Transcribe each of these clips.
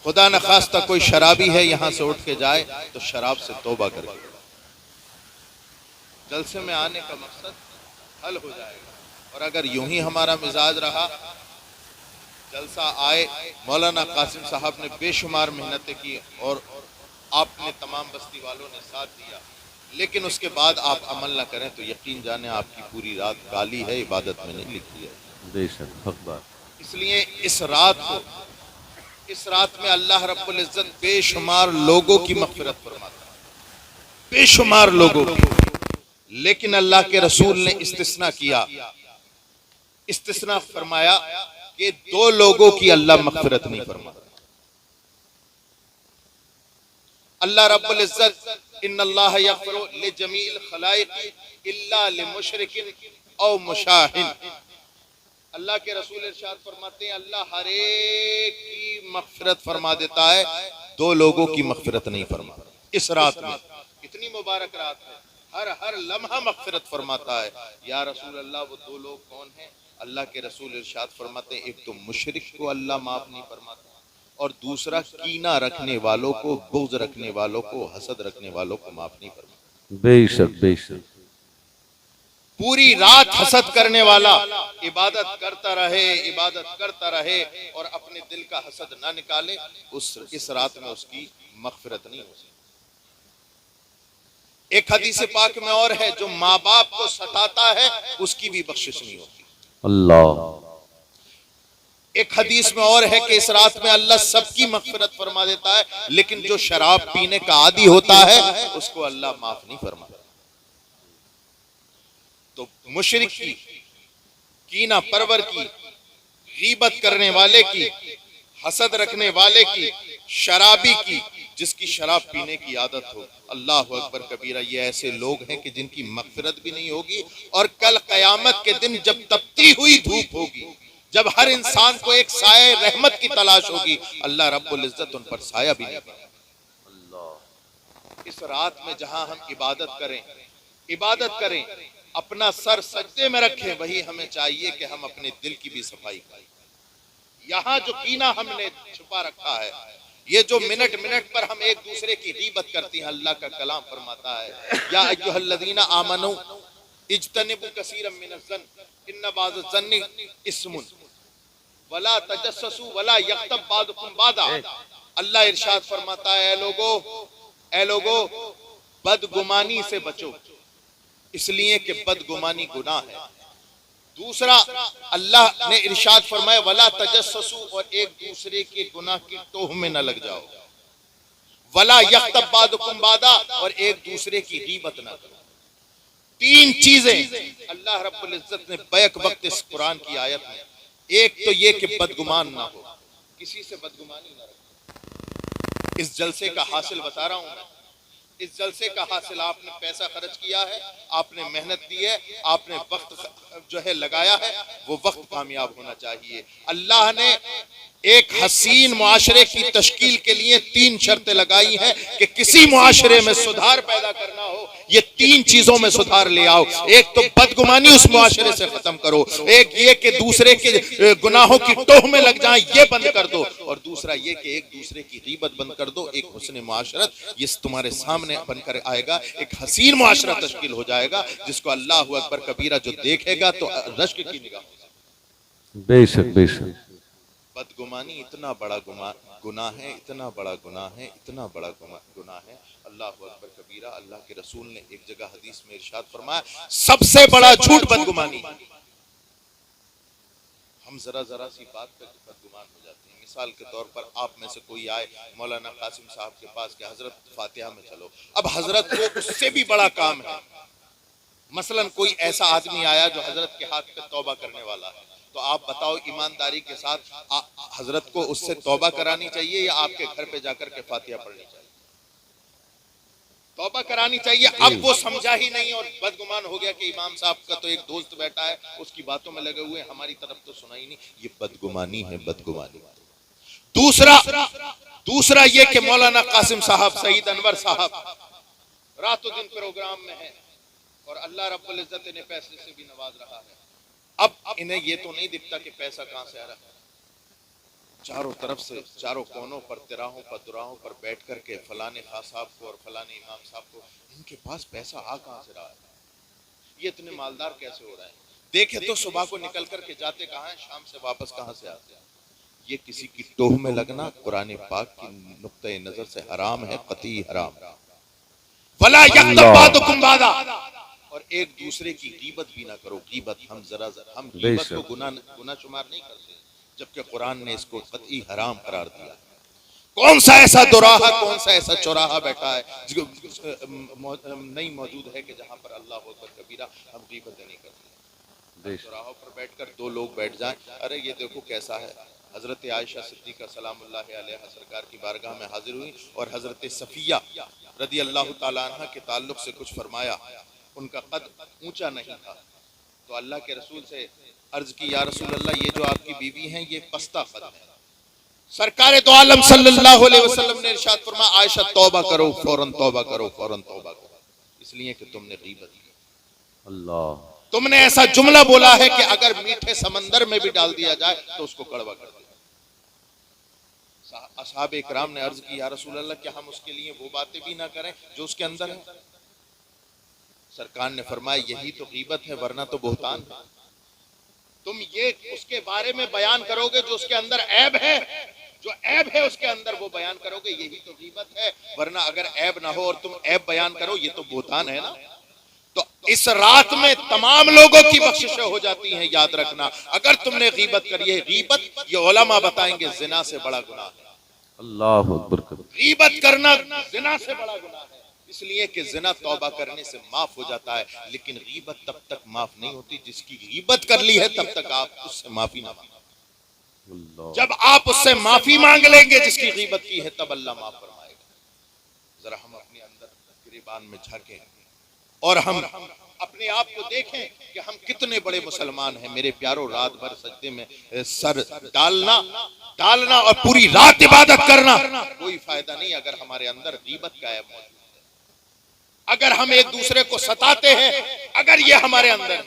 खुदा न खास्ता कोई शराबी है यहां से उठ के जाए तो शराब से तौबा करके जलसे में आने का मकसद हल हो जाएगा। और अगर यूं ही हमारा मिजाज रहा, जलसा आए, मौलाना कासिम साहब ने बेशुमार मेहनतें की और आपने तमाम बस्ती वालों ने साथ दिया, लेकिन उसके बाद आप अमल ना करें तो यकीन जाने आपकी पूरी रात काली है, इबादत में नहीं लिखी है। बेशक हक बात। इसलिए इस रात में अल्लाह रब्बुल इज्जत बेशुमार लोगों की मग़फ़िरत फरमाता है, बेशुमार लोगों की। लेकिन अल्लाह के रसूल ने इस्तिस्ना किया, इस्तिस्ना फरमाया कि दो लोगों की अल्लाह मग़फ़िरत नहीं फरमाता। अल्लाह रब्बुल इज्जत इन्नल्लाह यग़फ़िरु लिजमीइल खलाइक़ इल्ला लिमुशरिकिन औ मुशाहिन। अल्लाह के रसूल इरशाद फरमाते हैं अल्लाह हर एक की मग़फ़िरत फरमा देता है, दो लोगों की मग़फ़िरत नहीं फरमाता। इस रात में, इतनी मुबारक रात है, हर लम्हा मग़फ़िरत फरमाता है। या रसूल अल्लाह वो दो लोग कौन हैं? अल्लाह के रसूल इरशाद फरमाते हैं एक तो मुशरिक को अल्लाह माफ नहीं फरमाता, और दूसरा कीना रखने वालों को, बुग़्ज़ रखने वालों को, हसद रखने वालों को माफ नहीं फरमाता। बेशक बेशक। पूरी रात हसद करने वाला इबादत करता रहे, इबादत करता रहे और अपने दिल का हसद ना निकाले, इस रात में उसकी मग़फ़िरत नहीं हो सकती। एक हदीस पाक में और है, जो माँ बाप को सताता है उसकी भी बख्शिश नहीं होती। अल्लाह। एक हदीस में और है कि इस रात में अल्लाह सबकी मग़फ़िरत फरमा देता है, लेकिन जो शराब पीने का आदी होता है उसको अल्लाह माफ नहीं फरमाता। तो मुशरिक की, कीना परवर की, गीबत करने वाले की, हसद रखने वाले की, शराबी की, जिसकी शराब पीने की आदत हो, अल्लाह अकबर कबीरा, ये ऐसे लोग हैं कि जिनकी मग़फ़िरत भी नहीं होगी। और कल क़यामत के दिन जब तपती हुई धूप होगी, जब हर इंसान को एक साए रहमत की तलाश होगी, अल्लाह रब्बुल इज्जत उन पर साया भी नहीं देगा। इस रात में जहां हम इबादत करें, अपना सर सजदे में रखें, वही हमें चाहिए कि हम अपने दिल की भी सफाई करें। यहाँ जो कीना हमने छुपा रखा है, ये जो मिनट मिनट पर हम एक दूसरे की गीबत करती हैं, अल्लाह का कलाम फरमाता है या अय्युहल्लज़ीना आमनू इज्तनिबू कसीरम मिनज़्ज़न्न इन्न बाज़-ज़न्नि इस्मुन वला तजस्ससू वला यग़्तब बाज़ुकुम बाज़ा। अल्लाह इरशाद फरमाता है, ए लोगो बदगुमानी से बचो, इसलिए कि बदगुमानी गुनाह है। दूसरा अल्लाह ने इरशाद फरमाया वला तजस्ससू, और एक दूसरे के गुनाह की टोह में न लग जाओ, वला यग़्तब बाज़ुकुम बाज़ा, और एक दूसरे की गीबत न करो। तीन चीजें अल्लाह रब्बुल इज्जत ने बैक वक्त इस कुरान की आयत में, एक तो ये कि बदगुमान ना हो, किसी से बदगुमानी ना रखो। इस जलसे का हासिल बता रहा हूं मैं, इस जलसे का हासिल आपने पैसा खर्च किया है, आपने मेहनत दी है, आपने वक्त जो है लगाया है, वो वक्त कामयाब होना चाहिए। अल्लाह ने एक हसीन मुआशरे की तश्कील के लिए तीन शर्तें लगाई हैं कि किसी मुआशरे में सुधार पैदा करना हो, ये तीन चीजों में सुधार ले आओ। एक तो बदगुमानी उस मुआशरे से खत्म करो, एक ये कि दूसरे के गुनाहों की टोह में लग जाए ये बंद कर दो, और दूसरा ये कि एक दूसरे की गीबत बंद कर दो। एक हुस्न मुआशरत ये तुम्हारे सामने बनकर आएगा, एक हसीन मुआशरा तश्कील हो जाएगा, जिसको अल्लाह अकबर कबीरा जो देखेगा तो रश्क की निगाह। बेशक बेशक। बदगुमानी इतना बड़ा गुनाह है, इतना बड़ा गुनाह है, इतना बड़ा गुनाह है, अल्लाह अकबर कबीरा। अल्लाह के रसूल ने एक जगह हदीस में इरशाद फरमाया सबसे बड़ा झूठ बदगुमानी। हम जरा सी बात पर बदगुमान हो जाते हैं। मिसाल के तौर पर आप में से कोई आए मौलाना कासिम साहब के पास कि हजरत फातिहा में चलो, अब हजरत को उससे भी बड़ा काम है। मसलन कोई ऐसा आदमी आया जो हजरत के हाथ पे तौबा करने वाला है, तो आप बताओ ईमानदारी के साथ हजरत को उससे तौबा करानी चाहिए या आपके घर पे जाकर के फातिहा पढ़नी चाहिए? तौबा करानी चाहिए। अब वो समझा ही नहीं और बदगुमान हो गया कि इमाम साहब का तो एक दोस्त बैठा है, उसकी बातों में लगे हुए, हमारी तरफ तो सुना ही नहीं। ये बदगुमानी है, बदगुमानी। दूसरा ये कि मौलाना कासिम साहब, सईद अनवर साहब रातों दिन प्रोग्राम में है और अल्लाह रब्बुल इज्जत ने पैसे से भी नवाज रहा है। अब इन्हें ये तो नहीं दिखता कि पैसा कहां से आ रहा है। चारों तरफ से, चारों कोनों पर, तिराहों पर, दुराहों पर बैठ करके फलाने खां साहब को और फलाने इमाम साहब को, इनके पास पैसा आ कहां से रहा है, ये इतने मालदार कैसे हो रहे हैं? देखे तो सुबह को निकल करके जाते कहां हैं, शाम से वापस कहां से आते हैं? ये किसी की टोह में लगना कुरान पाक की नुक्ते नजर से हराम है, कतई हराम। वला यग़्तब बादुकुम बादा, और एक दूसरे की गीबत भी ना करो। गीबत हम हम गीबत को गुनाह शुमार नहीं करते, जबकि कुरान ने इसको कतई हराम करार दिया। कौन सा ऐसा दुराहा, कौन सा ऐसा चौराहा बैठा है नहीं मौजूद है कि जहां पर अल्लाह अकबर कबीरा हम गीबत नहीं करते। चौराहों पर बैठकर दो लोग बैठ जाएं, अरे ये देखो कैसा है। हजरत आयशा सिद्दीका सलामुल्लाह अलैहा सरकार की बारगाह में हाजिर हुई और हजरत सफिया रदी अल्लाह ताला अन्हा के ताल्लुक से कुछ फरमाया। उनका कद ऊंचा नहीं था, तो अल्लाह के रसूल से अर्ज की, या रसूल अल्लाह, ये जो आपकी बीवी हैं ये पस्ता कद है। सरकार दो आलम सल्लल्लाहु अलैहि वसल्लम ने इरशाद फरमाया, आयशा तौबा करो, फौरन तौबा करो, फौरन तौबा करो, इसलिए कि तुमने गीबत की। अल्लाह, तुमने ऐसा जुमला बोला है कि अगर मीठे समंदर में भी डाल दिया जाए तो उसको कड़वा कर दिया। असहाब इकराम ने अर्ज की, या रसूल अल्लाह, क्या हम उसके लिए वो बातें भी ना करें जो उसके अंदर है? सरकार ने फरमाया, यही तो गीबत है, वरना तो बुहतान है। तुम ये उसके बारे में बयान करोगे जो उसके अंदर ऐब है, जो ऐब है उसके अंदर वो बयान करोगे, यही तो गीबत है। वरना अगर ऐब ना हो और तुम ऐब बयान करो, ये तो बुहतान है ना। तो इस रात में तमाम लोगों की बख्शिशें हो जाती हैं, याद रखना। अगर तुमने गीबत करी है, गीबत ये उलमा बताएंगे जिना से बड़ा गुनाह है। अल्लाह अकबर। गीबत करना जिना से बड़ा गुनाह है, इसलिए कि जिना तौबा करने से माफ हो जाता है, लेकिन गीबत तब तक माफ नहीं होती। जिसकी गीबत कर ली है तब तक आप उससे माफी ना मांगो। जब आप उससे माफी मांग लेंगे जिसकी गीबत की है, तब अल्लाह माफ फरमाएगा। जरा हम अपने अंदर गिरेबान में झांकें और हम अपने आप को देखें कि हम कितने बड़े मुसलमान हैं। मेरे प्यारों, रात भर सजदे में सर डालना और पूरी रात इबादत करना कोई फायदा नहीं अगर हमारे अंदर गीबत का ऐब मौजूद है। अगर हम एक दूसरे को सताते हैं, अगर ये हमारे अंदर है,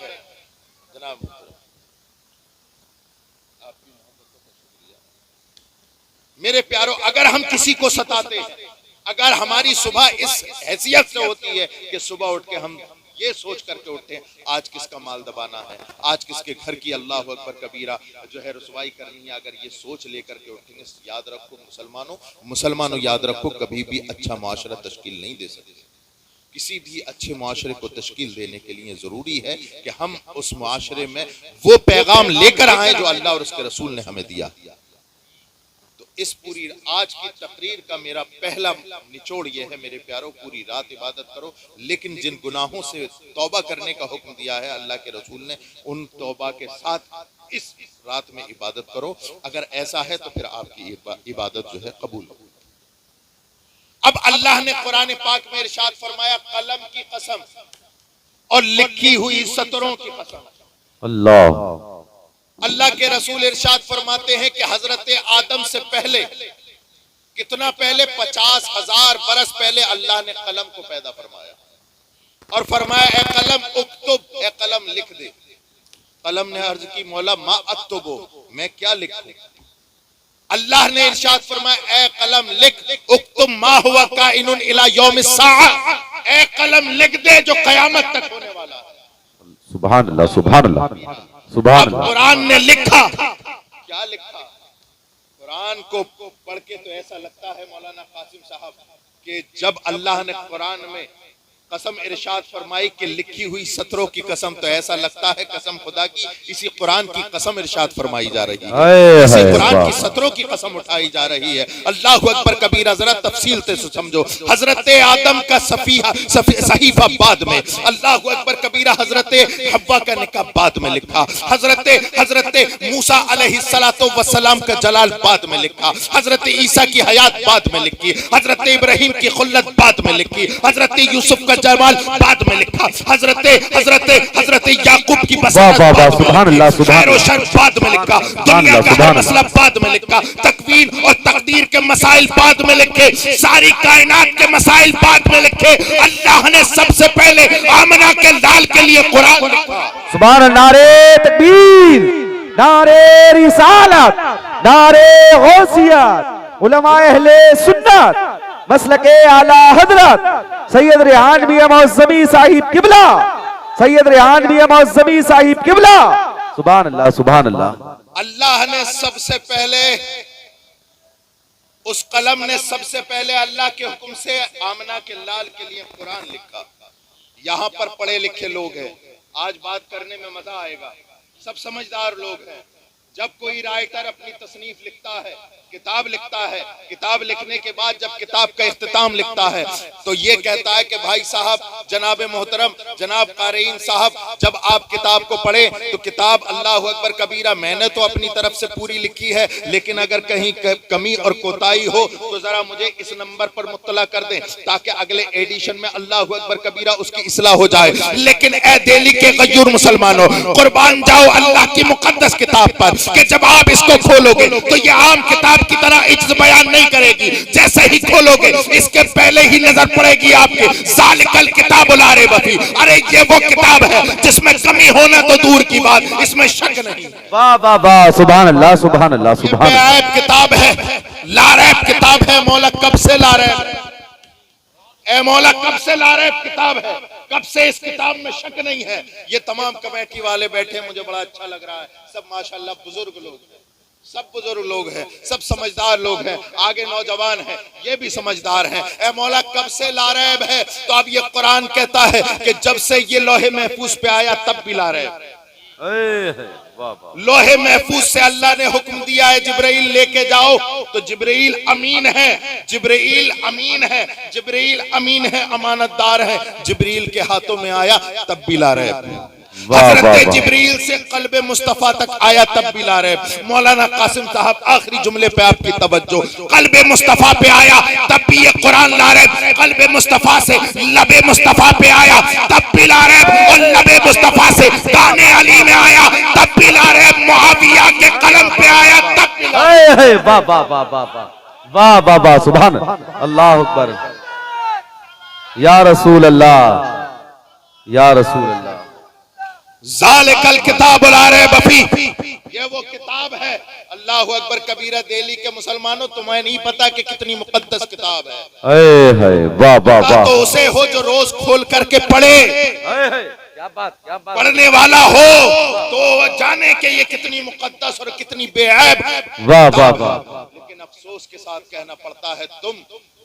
जनाब आपकी मोहब्बत का शुक्रिया। मेरे प्यारों, अगर हम किसी को सताते हैं, अगर हमारी सुबह इस हैसियत से होती है कि सुबह उठ के हम ये सोच करके उठते हैं, आज किसका माल दबाना है, आज किसके घर की अल्लाह अकबर कबीरा जो है रुसवाई करनी है, अगर ये सोच लेकर के उठेंगे, याद रखो मुसलमानों याद रखो, कभी भी अच्छा माशरा तश्कील नहीं दे सकते। किसी भी अच्छे माशरे को तश्कील देने के लिए जरूरी है कि हम उस माशरे में वो पैगाम लेकर आए जो अल्लाह और उसके रसूल ने हमें दिया। इस पूरी आज की तकरीर का मेरा पहला निचोड़ यह है, मेरे प्यारों, पूरी रात इबादत करो, लेकिन जिन गुनाहों से तौबा करने का हुक्म दिया है अल्लाह के रसूल ने, उन तौबा के साथ इस रात में इबादत करो। अगर ऐसा है तो फिर आपकी इबादत जो है कबूल हो। अब अल्लाह ने कुरान पाक में इरशाद फरमाया, कलम की कसम और लिखी हुई सतरों की कसम। अल्लाह के रसूल इरशाद फरमाते हैं कि हजरत आदम से पहले, कितना पहले, 50,000 बरस पहले अल्लाह ने कलम को पैदा फरमाया और फरमाया, ए कलम उक्तुब, ए कलम लिख दे। कलम ने अर्ज की, मौला मा अक्तुबो, मैं क्या लिखूं? अल्लाह ने इरशाद फरमाया, ए कलम लिख, उक्तुब मा हुवा काइनुन इला यौमिस साआ, ए कलम लिख दे जो कयामत तक होने वाला है। सुभान अल्लाह, सुभान अल्लाह, सुभान अल्लाह। कुरान ने लिखा, क्या लिखा? कुरान को पढ़ के तो ऐसा लगता है मौलाना कासिम साहब कि जब अल्लाह ने कुरान में कसम इरशाद फरमाई कि लिखी हुई सतरों की कसम, तो ऐसा लगता है कसम खुदा की इसी कुरान की कसम इरशाद फरमाई जा रही है, इसी कुरान की सतरों की कसम उठाई जा रही है। अल्लाह अकबर कबीरा, जरा तफसील से समझो। हजरत आदम का सहीफा बाद में, अल्लाह अकबर कबीरा, हजरत हव्वा का निकाह बाद में लिखा, हजरत मूसा अलैहिस्सलातु वस्सलाम का जलाल बाद में लिखा, हजरत ईसा की हयात बाद में लिखी, हजरत इब्राहिम की खुल्लत बाद में लिखी, हजरत यूसुफ का जमाल बाद में लिखा, हजरत याकूब की बसारत बाद में लिखा, खैर और शर बाद में लिखा, दुनिया का हर मसला बाद में लिखा, तकवीन और तकदीर के मसाइल बाद में लिखे, सारी कायनात के मसाइल बाद में लिखे। अल्लाह ने सबसे पहले आमना के लाल के लिए कुरान लिखा। सुभान अल्लाह, नारे तकबीर, नारे रिसालत, नारे गौसियत, उलमाए अहले सुन्नत, मसलके आला हजरत सैयद रेहान मियां मौज़मी साहिब किबला, सैयद रेहान मियां मौज़मी साहिब किबला। सुभान अल्लाह, सुभान अल्लाह। अल्लाह ने सबसे पहले, उस कलम ने सबसे पहले अल्लाह के हुक्म से आमना के लाल के लिए कुरान लिखा। यहाँ पर पढ़े लिखे लोग हैं, आज बात करने में मजा आएगा, सब समझदार लोग हैं। जब कोई राइटर अपनी तसनीफ लिखता है, किताब लिखता है, किताब लिखने के बाद जब किताब का इख्तिताम लिखता है तो ये कहता है कि भाई साहब, जनाब मोहतरम, जनाब कारीन साहब, जब आप किताब को पढ़े तो किताब अल्लाह अकबर कबीरा मैंने तो अपनी तरफ से पूरी लिखी है, लेकिन अगर कहीं कमी और कोताही हो तो जरा मुझे इस नंबर पर मुत्तला कर दें ताकि अगले एडिशन में अल्लाह अकबर कबीरा उसकी इस्लाह हो जाए। लेकिन ए दिल्ली के गयूर मुसलमानों, कुर्बान जाओ अल्लाह की मुकद्दस किताब पर कि जब आप इसको खोलोगे तो ये आम किताब की तरह इज्ज़त बयान नहीं करेगी। जैसे ही खोलोगे इसके पहले ही नजर पड़ेगी आपके ज़ालिकल किताबुल रैब। अरे ये वो किताब है जिसमें कमी होना तो दूर की बात, इसमें शक नहीं। वाह वाह वाह, सुभान अल्लाह, सुभान अल्लाह, सुभान अल्लाह। किताब है, लारैब किताब है। मौला कब से लारैब, ए मौला कब से लारैब किताब है, कब से इस किताब में शक नहीं है। ये तमाम कमेटी वाले बैठे, मुझे बड़ा अच्छा लग रहा है, सब माशाल्लाह बुजुर्ग लोग हैं, सब बुजुर्ग लोग हैं, सब समझदार लोग हैं, आगे नौजवान हैं, ये भी समझदार हैं। ए मौला कब से लारैब है, तो अब ये कुरान कहता है कि जब से ये लोहे महफूज पे आया तब भी लारैब। लोहे महफूज से अल्लाह ने हुक्म दिया है जिब्राइल लेके जाओ, तो जिब्राइल अमीन है, जिब्राइल अमीन है, जिब्राइल अमीन है, अमानतदार है। जिब्राइल के हाथों में आया तब भी लारैब। हज़रत जिब्रील से क़ल्बे मुस्तफ़ा तक आया तब भी लारैब। मौलाना कासिम साहब आखिरी जुमले पे आपकी तवज्जो, क़ल्बे मुस्तफ़ा पे आया तब भी ये कुरान लारैब। क़ल्बे मुस्तफ़ा से लबे मुस्तफ़ा पे आया तब भी लारैब, और लबे मुस्तफ़ा से दाने अली में आया तब भी लारैब, मुआविया के कलम पे आया तब भी लारैब। वाह वाह वाह वाह वाह वाह वाह वाह, सुभान अल्लाह अकबर, या रसूल अल्लाह, या रसूल अल्लाह। ज़ालिकल किताबुल रैब फीह, ये वो किताब है। अल्लाह अकबर कबीरा। दिल्ली के मुसलमानों, तुम्हें नहीं पता कि कितनी मुकद्दस किताब है। वाह वाह वाह। तो उसे हो जो रोज खोल करके पढ़े, क्या बात, क्या बात। पढ़ने वाला हो तो जाने कि ये कितनी मुकद्दस और कितनी बेऐब। वाह वाह वाह। लेकिन अफसोस के साथ कहना पड़ता है, तुम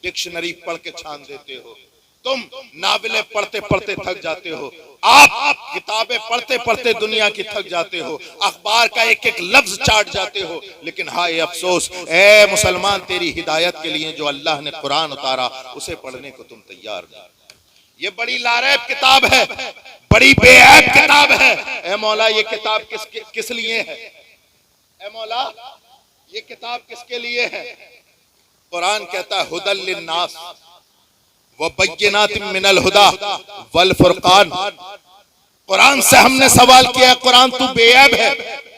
डिक्शनरी पढ़ के छान देते हो, तुम नावलें पढ़ते पढ़ते थक जाते हो, आप किताबें पढ़ते पढ़ते दुनिया की थक जाते हो, अखबार का एक एक लफ्ज चाट जाते हो। लेकिन हाय अफसोस, ए मुसलमान, तेरी हिदायत के लिए जो अल्लाह ने कुरान उतारा उसे पढ़ने को तुम तैयार नहीं। ये बड़ी लारैब किताब है, बड़ी बेऐब किताब है। ए मौला, ये किताब किस लिए है? ए मौला, ये किताब किसके लिए है? कुरान कहता है हुदल लिन्नास व बय्यिनातिम मिनल हुदा वल फुरकान। कुरान से हमने सवाल किया, कुरान तू बेऐब है,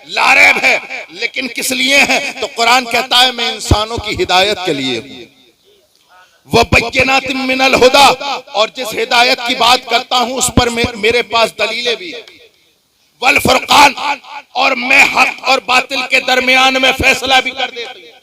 लारैब है, लेकिन किस लिए है? तो कुरान कहता है मैं इंसानों की हिदायत के लिए हूं। वह बय्यिनातिम मिनल हुदा, और जिस हिदायत की बात करता हूं उस पर मेरे पास दलीलें भी है। वल फुरकान, और मैं हक और बातिल के दरमियान में फैसला भी कर देती हूं।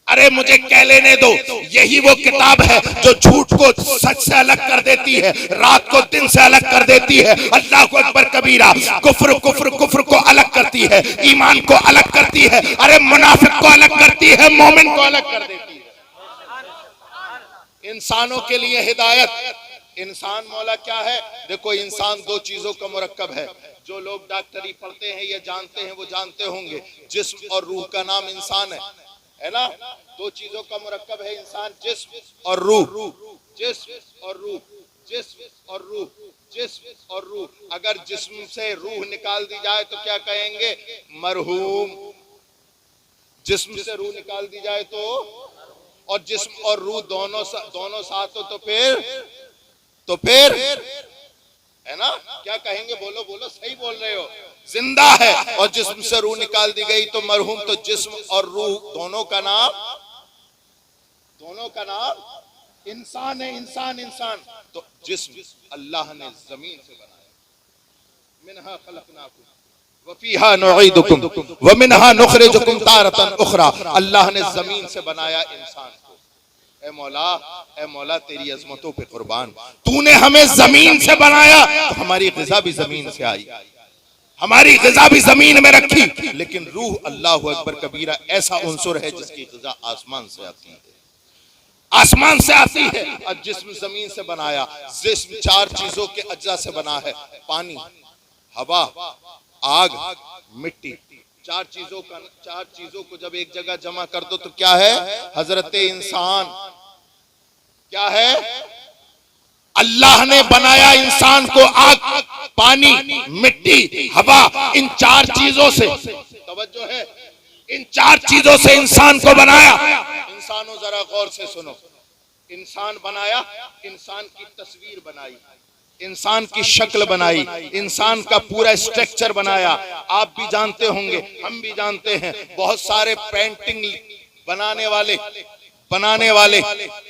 अरे मुझे कह लेने दो, यही वो किताब है जो झूठ को सच से अलग कर देती है, रात को दिन से अलग कर देती है, अल्लाह को अकबर कबीरा, कुफ्र को अलग करती है, ईमान को अलग करती है, अरे मुनाफिक को अलग करती है, मोमिन को अलग कर देती है। इंसानों के लिए हिदायत। इंसान मौला क्या है? देखो, इंसान दो चीजों का मुरक्कब है। जो लोग डॉक्टरी पढ़ते हैं ये जानते हैं, वो जानते होंगे, जिस्म और रूह का नाम इंसान है ना? दो चीजों का मुरक्कब है इंसान, जिस्म और रूह, जिस्म और रूह, जिस्म और रूह, जिस्म और रूह। अगर जिस्म से रूह निकाल दी जाए तो क्या कहेंगे? मरहूम। जिस्म से रूह निकाल दी जाए तो, और जिस्म और रूह दोनों साथ हो तो फिर है ना, क्या कहेंगे? बोलो बोलो, सही बोल रहे हो। जिंदा है और जिस्म से रूह निकाल दी गई तो मरहूम। तो जिस्म और रूह दोनों का नाम इंसान है। इंसान तो जिस्म अल्लाह ने जमीन से बनाया, मिनहा खलकनाकुम वफीहा नुईदुकुम व मिनहा नुखरिजुकुम तारतन उखरा। अल्लाह ने जमीन से बनाया इंसान को। ए मौला तेरी अजमतों पे कुर्बान, तूने हमें जमीन से बनाया तो हमारी ग़िज़ा भी जमीन से आई, हमारी ग़िज़ा भी जमीन में रखी, लेकिन रूह अल्लाहु अकबर कबीरा ऐसा उन्सुर है जिसकी ग़िज़ा आसमान से आती है, आसमान से आती है। और जिस्म जमीन से बनाया, जिस्म चार चीजों के अज्जा से बना है, पानी, हवा, आग, मिट्टी। चार चीजों को जब एक जगह जमा कर दो तो क्या है? हजरत इंसान। क्या है? अल्लाह ने बनाया इंसान को आग, पानी, मिट्टी, हवा, इन चार चीजों से। तवज्जो है, इन चार चीजों से इंसान को बनाया। इंसानों जरा गौर से सुनो, इंसान बनाया, इंसान की तस्वीर बनाई, इंसान की शक्ल बनाई, इंसान का पूरा स्ट्रक्चर बनाया। आप भी जानते होंगे, हम भी जानते हैं, बहुत सारे पेंटिंग बनाने वाले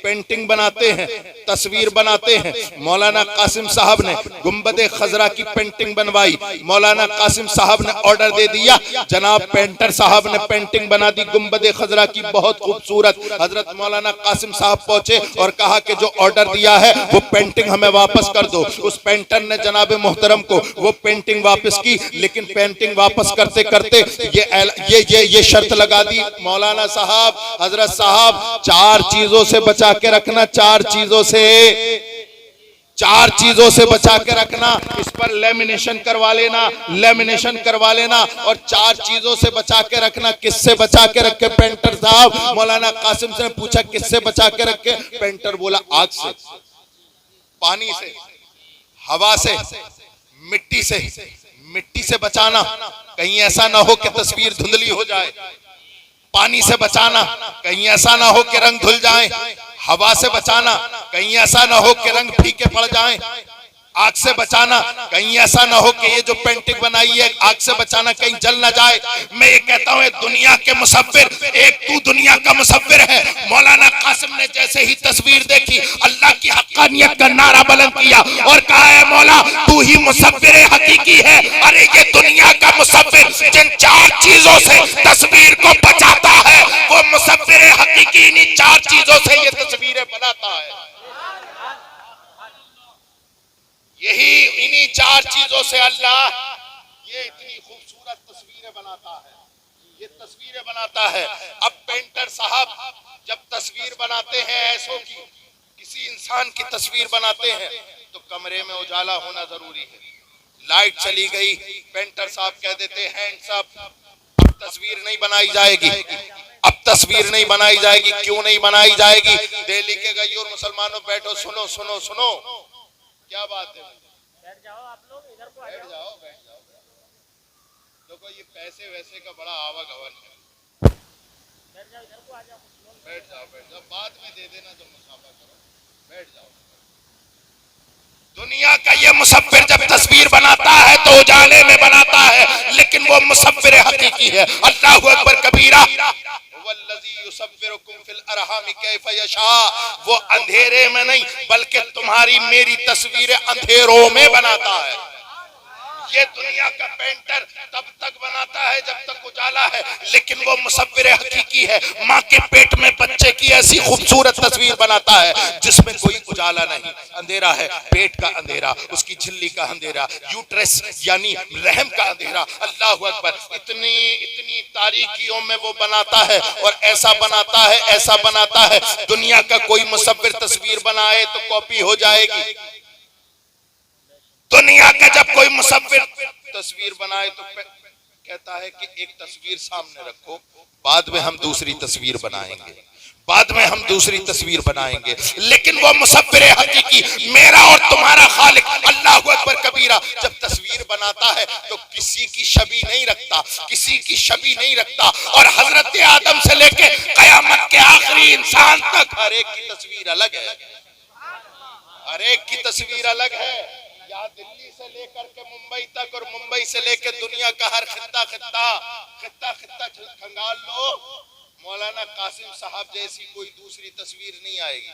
पेंटिंग बनाते हैं, तस्वीर बनाते हैं। मौलाना कासिम साहब ने गुंबद खजरा की पेंटिंग बनवाई। मौलाना कासिम साहब ने ऑर्डर दे दिया, जनाब पेंटर साहब ने पेंटिंग बना दी गुंबद खजरा की, बहुत खूबसूरत। हजरत मौलाना कासिम साहब पहुंचे और कहा कि जो ऑर्डर दिया है वो पेंटिंग हमें वापस कर दो। उस पेंटर ने जनाब मोहतरम को वो पेंटिंग वापस की, लेकिन पेंटिंग वापस करते करते ये शर्त लगा दी, मौलाना साहब, हजरत साहब, चार चीजों से बचा के रखना, चार चीजों से बचा के रखना। इस पर लेमिनेशन करवा लेना और चार चीजों से बचा के रखना। किससे बचा के रखे पेंटर साहब? मौलाना कासिम से पूछा किससे बचा के रखे? पेंटर बोला आग से, पानी से, हवा से, मिट्टी से। मिट्टी से बचाना, कहीं ऐसा ना हो कि तस्वीर धुंधली हो जाए। पानी से बचाना, कहीं ऐसा ना हो कि रंग धुल जाए। हवा से बचाना, कहीं ऐसा ना हो कि रंग फीके पड़ जाएं। आग से बचाना, कहीं ऐसा ना हो कि ये जो पेंटिंग बनाई है आग से बचाना, कहीं जल ना जाए। मैं ये कहता हूँ दुनिया के मुसव्विर, एक तू दुनिया का मुसव्विर है। मौलाना कासिम ने जैसे ही तस्वीर देखी, अल्लाह की हक्कानियत का नारा बुलंद किया और कहा है मौला तू ही मुसव्विर हकीकी है। अरे ये दुनिया का मुसव्विर जिन चार चीजों से तस्वीर को बचाता है, वो मुसव्विर हकीकी इन्हीं चार चीजों से ये तस्वीरें बनाता है। यही इन्हीं चार चीजों से अल्लाह ये इतनी खूबसूरत तस्वीरें बनाता है, ये तस्वीरें बनाता है। अब पेंटर साहब जब तस्वीर बनाते हैं ऐसों की, किसी इंसान की तस्वीर बनाते हैं तो कमरे में उजाला होना जरूरी है। लाइट चली गई, पेंटर साहब कह देते हैं हैंड्स अप, अब तस्वीर नहीं बनाई जाएगी, अब तस्वीर नहीं बनाई जाएगी। क्यों नहीं बनाई जाएगी? दिल्ली के गयूर मुसलमानों बैठो, सुनो सुनो सुनो, क्या बात है? बैठ जाओ आप लोग, इधर को बैठ जाओ, बैठ जाओ। देखो ये पैसे वैसे का बड़ा आवागमन है। बैठ जाओ, इधर को आ जाओ, बैठ जाओ, बाद में दे देना जब मुसाफा करो, बैठ जाओ। दुनिया का ये मुसव्विर जब तस्वीर बनाता है तो उजाले में बनाता है, लेकिन वो मुसव्विर हकीकी है। अल्लाहु अकबर कबीरा। वो अंधेरे में नहीं बल्कि तुम्हारी मेरी तस्वीरें अंधेरों में बनाता है। ये दुनिया का पेंटर तब तक बनाता है जब तक उजाला है, लेकिन वो मुसव्विर हकीकी है। माँ के पेट में बच्चे की ऐसी खूबसूरत तस्वीर बनाता है जिसमें कोई उजाला नहीं, अंधेरा है, पेट का अंधेरा, उसकी झिल्ली का अंधेरा, यूट्रस यानी रहम का अंधेरा। अल्लाहु अकबर, इतनी इतनी तारीकियों में वो बनाता है और ऐसा बनाता है दुनिया का कोई मुसव्विर तस्वीर बनाए तो कॉपी हो जाएगी। दुनिया का जब कोई मुसव्विर तस्वीर बनाए तो कहता है कि एक तस्वीर सामने रखो, बाद में हम दूसरी तस्वीर बनाएंगे, लेकिन वो मुसव्विर हकीकी मेरा और तुम्हारा खालिक अल्लाहु अकबर कबीरा जब तस्वीर बनाता है तो किसी की छवि नहीं रखता, और हजरत आदम से लेके कयामत के आखिरी इंसान तक हर एक की तस्वीर अलग है। यहाँ दिल्ली से लेकर के मुंबई तक और मुंबई से लेकर दुनिया का हर खित्ता खंगाल लो, मौलाना कासिम साहब जैसी कोई दूसरी तस्वीर नहीं आएगी।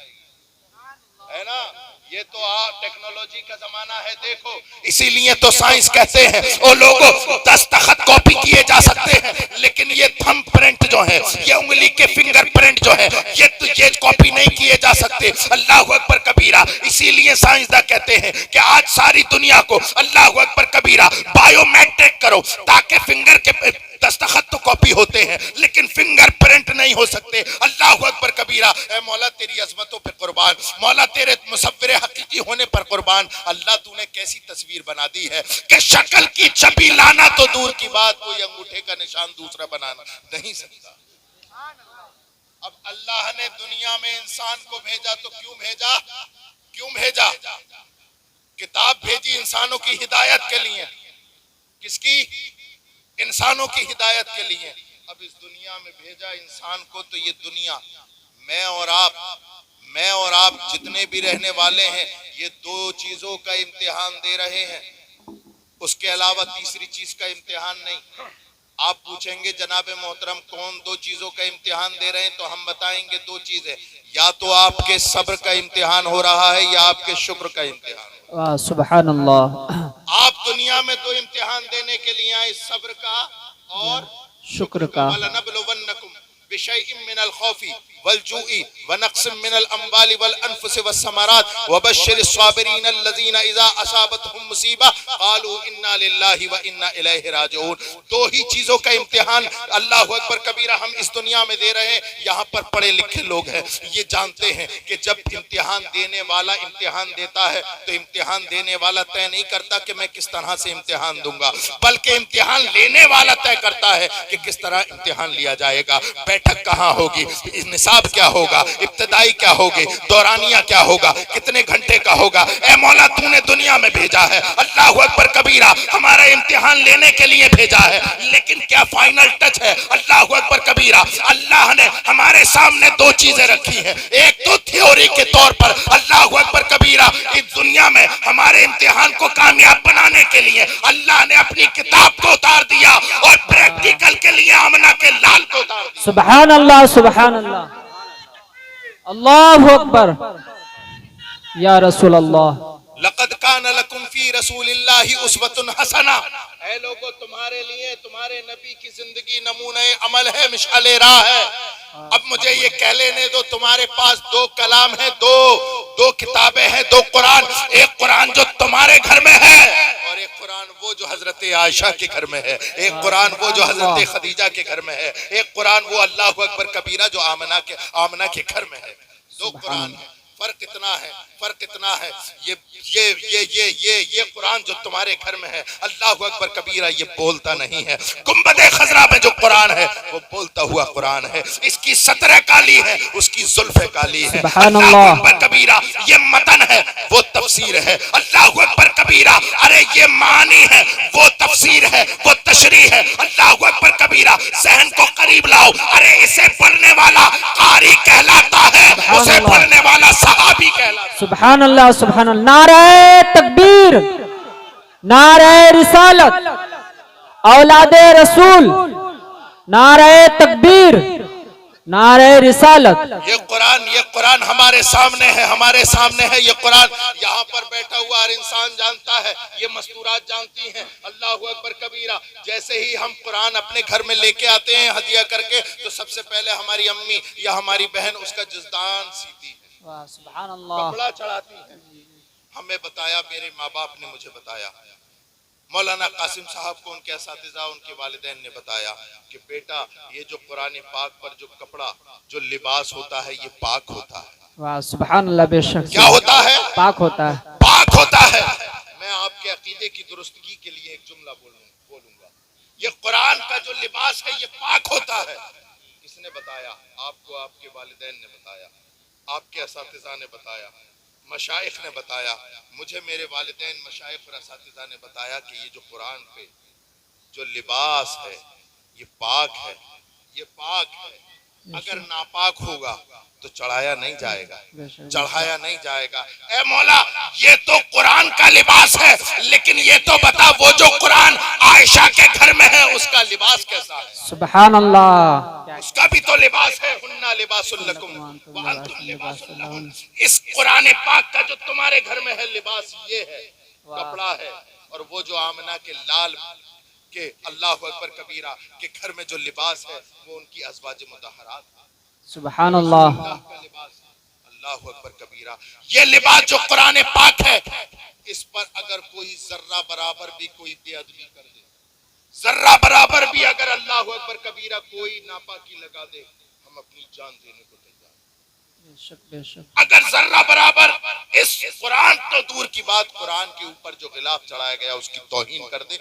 है ना। ये तो टेक्नोलॉजी का जमाना है, देखो इसीलिए तो साइंस कहते हैं ओ लोगों दस्तखत कॉपी किए जा सकते हैं, लेकिन ये थंब प्रिंट जो है, ये उंगली के फिंगर प्रिंट जो है, ये कॉपी नहीं किए जा सकते। अल्लाह अकबर कबीरा। इसीलिए साइंसदान कहते हैं कि आज सारी दुनिया को अल्लाह अकबर कबीरा बायोमेट्रिक करो, ताकि फिंगर के दस्तखत तो कॉपी होते हैं लेकिन फिंगर प्रिंट नहीं हो सकते। अल्लाह अकबर कबीरा। ऐ मौला तेरी अजमतों पे कुर्बान, मौला तेरे मुसव्विर हकीकी होने पर कुर्बान। अल्लाह तूने कैसी तस्वीर बना दी है कि शक्ल की छवि लाना तो दूर की बात, कोई अंगूठे का निशान दूसरा बनाना नहीं सकता। अब अल्लाह ने दुनिया में इंसान को भेजा तो क्यों भेजा? किताब भेजी इंसानों की हिदायत के लिए। किसकी? इंसानों की हिदायत के लिए। अब इस दुनिया में भेजा इंसान को, तो ये दुनिया मैं और आप जितने भी रहने वाले हैं, ये दो चीजों का इम्तिहान दे रहे हैं, उसके अलावा तीसरी चीज का इम्तिहान नहीं। आप पूछेंगे जनाब मोहतरम कौन दो चीजों का इम्तिहान दे रहे हैं, तो हम बताएंगे दो चीजें, या तो आपके सब्र का इम्तिहान हो रहा है या आपके शुक्र का इम्तिहान। वाह सुभान अल्लाह। आप दुनिया में दो इम्तिहान देने के लिए आए, सब्र का और शुक्र का। वलनबलुवन्नकुम बिशैइन मिनल खौफि वल जुई व नक्सिम मिनल अम्वालि वल अनफुसि वस्समरात वबश्शिरिस साबिरीन अल्लज़ीना इज़ा असाबतहुम मुसीबा क़ालू इन्ना लिल्लाहि व इन्ना इलैहि राजिऊन। दो ही चीजों का इम्तिहान अल्लाह अकबर कबीरा हम इस दुनिया में दे रहे हैं। यहाँ पर पढ़े लिखे लोग हैं, ये जानते हैं कि जब इम्तिहान देने वाला इम्तिहान देता है तो इम्तिहान देने वाला तय नहीं करता कि मैं किस तरह से इम्तिहान दूंगा, बल्कि इम्तिहान लेने वाला तय करता है कि किस तरह इम्तिहान लिया जाएगा। बैठक कहाँ होगी, निसाब क्या होगा, इब्तदाई क्या होगी, दौरानिया क्या होगा, कितने घंटे का होगा। ए मौला तूने दुनिया में भेजा है, अल्लाह अकबर कबीरा हमारा इम्तिहान लेने के लिए भेजा है, लेकिन क्या फाइनल टच है? अल्लाह अकबर कबीरा अल्लाह ने हमारे सामने दो चीजें रखी हैं। एक तो थ्योरी के तौर पर अल्लाह अकबर कबीरा इस दुनिया में हमारे इम्तिहान को कामयाब बनाने के लिए अल्लाह ने अपनी किताब को उतार दिया, और प्रैक्टिकल के लिए आमना के लाल को उतार दिया। सुभान अल्लाह सुभान अल्लाह। अल्लाहु अकबर या रसूल अल्लाह। लक़द कान लकुम फी रसूलिल्लाहि उस्वतुन हसना। ऐ लोगों तुम्हारे लिए तुम्हारे नबी की जिंदगी नमूने अमल है, मिसाले राह है। अब मुझे ये कह लेने दो, तुम्हारे पास दो कलाम है, दो किताबें हैं, दो कुरान। एक कुरान जो तुम्हारे घर में है और एक कुरान वो जो हजरत आयशा के घर में है, एक कुरान वो जो हजरत खदीजा के घर में है, एक कुरान वो अल्लाह अकबर कबीरा जो आमना के घर में है। दो कुरान है, फर्क इतना है। ये कुरान जो तुम्हारे घर में है अल्लाह अकबर कबीरा ये बोलता नहीं है। गुंबदे खजरा में जो कुरान है वो बोलता हुआ कुरान है। इसकी सतरें काली है, उसकी जुल्फे काली है। अल्लाह अकबर कबीरा ये मतन है, वो तफसीर है। अल्लाह अकबर कबीरा अरे ये मानी है, वो तफसीर है, वो तशरीह है। अल्लाह अकबर कबीरा जहन को करीब लाओ। अरे इसे पढ़ने वाला कारी कहलाता है, उसे पढ़ने वाला सहाबी कहलाता है। सुभान अल्लाह सुभान अल्लाह। नारे तकबीर, नारे रिसालत, औलादे रसूल, नारे तकबीर, नारे रिसालत। ये कुरान हमारे सामने है, ये कुरान यहाँ पर बैठा हुआ हर इंसान जानता है, ये मस्तूरात जानती हैं। अल्लाह अकबर कबीरा जैसे ही हम कुरान अपने घर में लेके आते हैं हदिया करके, तो सबसे पहले हमारी अम्मी या हमारी बहन उसका जज़दान सीती है, सुभान अल्लाह, कपड़ा चढ़ाती है। हमें बताया, मेरे माँ बाप ने मुझे बताया, मौलाना कासिम साहब को उनके असातिज़ा उनके वालिदैन ने बताया कि बेटा ये जो कुरान पाक पर जो कपड़ा जो लिबास होता है ये पाक होता है। वाह सुभान अल्लाह। बेशक क्या होता है? पाक होता है, पाक होता है। मैं आपके अकीदे की दुरुस्तगी के लिए एक जुमला बोलूंगा। ये कुरान का जो लिबास है ये पाक होता है। किसने बताया? आपको आपके वालिदैन ने बताया, आपके असातिज़ा ने बताया, मशाइख ने बताया। मुझे मेरे वालिदैन, मशाइख और असातिज़ा ने बताया कि ये जो कुरान पे जो लिबास है ये पाक है, ये पाक है। अगर नापाक होगा तो चढ़ाया नहीं जाएगा, बेशक। चढ़ाया नहीं जाएगा। ए मौला, ये तो कुरान का लिबास है, लेकिन ये तो बता वो जो कुरान आयशा के घर में है उसका लिबास कैसा है? सुभान अल्लाह। उसका भी तो लिबास है। हुन्ना लिबासुल लकुम व अंतुम लिबासुल लहुन। इस कुरान पाक का जो तुम्हारे घर में है लिबास ये है, कपड़ा है। और वो जो आमना के लाल के अल्लाह अकबर कबीरा के घर में जो लिबास है वो उनकी अज़वाज मुतहरात, सुभान अल्लाह। अल्लाह का लिबास, अल्लाह अकबर कबीरा। ये लिबास जो कुरान पाक है, इस पर अगर कोई जर्रा बराबर भी कोई बेअदबी कर दे, जर्रा बराबर भी अगर अल्लाह अकबर कबीरा कोई नापाकी लगा दे, हम अपनी जान देने को तैयार। बेशक बेशक। अगर जर्रा बराबर इस कुरान तो दूर की बात, कुरान के ऊपर जो गिलाफ चढ़ाया गया उसकी तौहीन कर दे,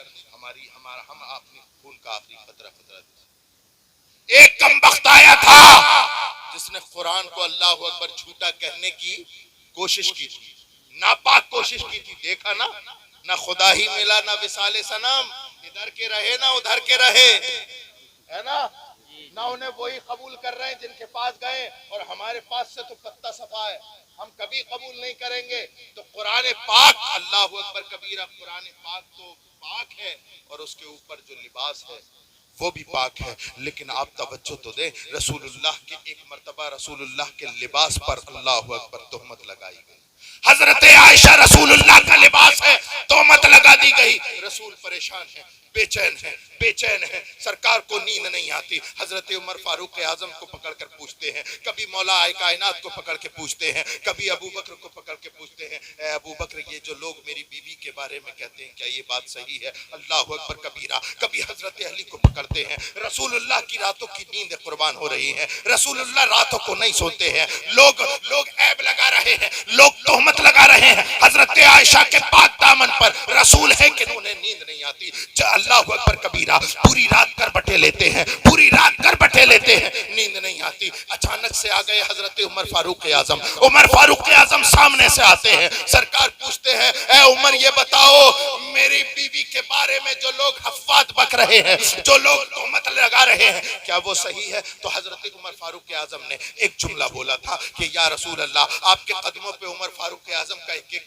हम अपने खून का आखिरी खतरा खतरा। एक कमबख्त आया था जिसने कुरान को अल्लाह अकबर झूठा कहने की कोशिश की थी, नापाक कोशिश की थी। देखा ना खुदा ही मिला ना विसाले सनम, इधर के रहे ना उधर के रहे, है ना उन्हें वही कबूल कर रहे हैं जिनके पास गए, और हमारे पास से तो पत्ता सफा है, हम कभी कबूल नहीं करेंगे। तो कुरान पाक, अल्लाह अकबर कबीरा, कुरान पाक तो पाक है और उसके ऊपर जो लिबास है वो भी पाक है। लेकिन आप तवज्जो तो दें, रसूलुल्लाह के एक मर्तबा रसूलुल्लाह के लिबास पर अल्लाह अकबर तोहमत लगाई गई। हजरत आयशा रसूलुल्लाह का लिबास है, तोहमत लगा दी गई। रसूल परेशान है, बेचैन है, सरकार को नींद नहीं आती। हजरत उमर फारूक आजम को पकड़ कर पूछते हैं, कभी मौला आए कायनात को पकड़ के पूछते हैं, कभी अबू बकर को पकड़ के पूछते हैं, ए अबू बकर, ये जो लोग मेरी बीवी के बारे में कहते हैं क्या ये बात सही है? अल्लाह अकबर कबीरा। कभी हजरत अली को पकड़ते हैं, रसूलुल्लाह की रातों की नींद कुर्बान हो रही है, रसूलुल्लाह रातों को नहीं सोते हैं, लोग ऐब लगा रहे हैं, लोग तोहमत लगा रहे हैं हजरत आयशा के पाक दामन पर। रसूल है कि उन्हें नींद नहीं आती। अल्लाह अकबर कबीरा। पूरी रात करबटे लेते हैं, पूरी रात करबटे लेते हैं, नींद नहीं आती। अचानक से आ गए हजरत उमर फारूक आजम। उमर फारूक आजम सामने से आते हैं, सरकार पूछते हैं, ए उमर ये बताओ मेरी बीवी के बारे में जो लोग अफवाह बक रहे हैं, जो लोग तोहमत लगा रहे हैं, क्या वो सही है? तो हजरत उमर फारूक आजम ने एक जुमला बोला था कि या रसूल अल्लाह, आपके कदमों पे उमर फारूक आजम का एक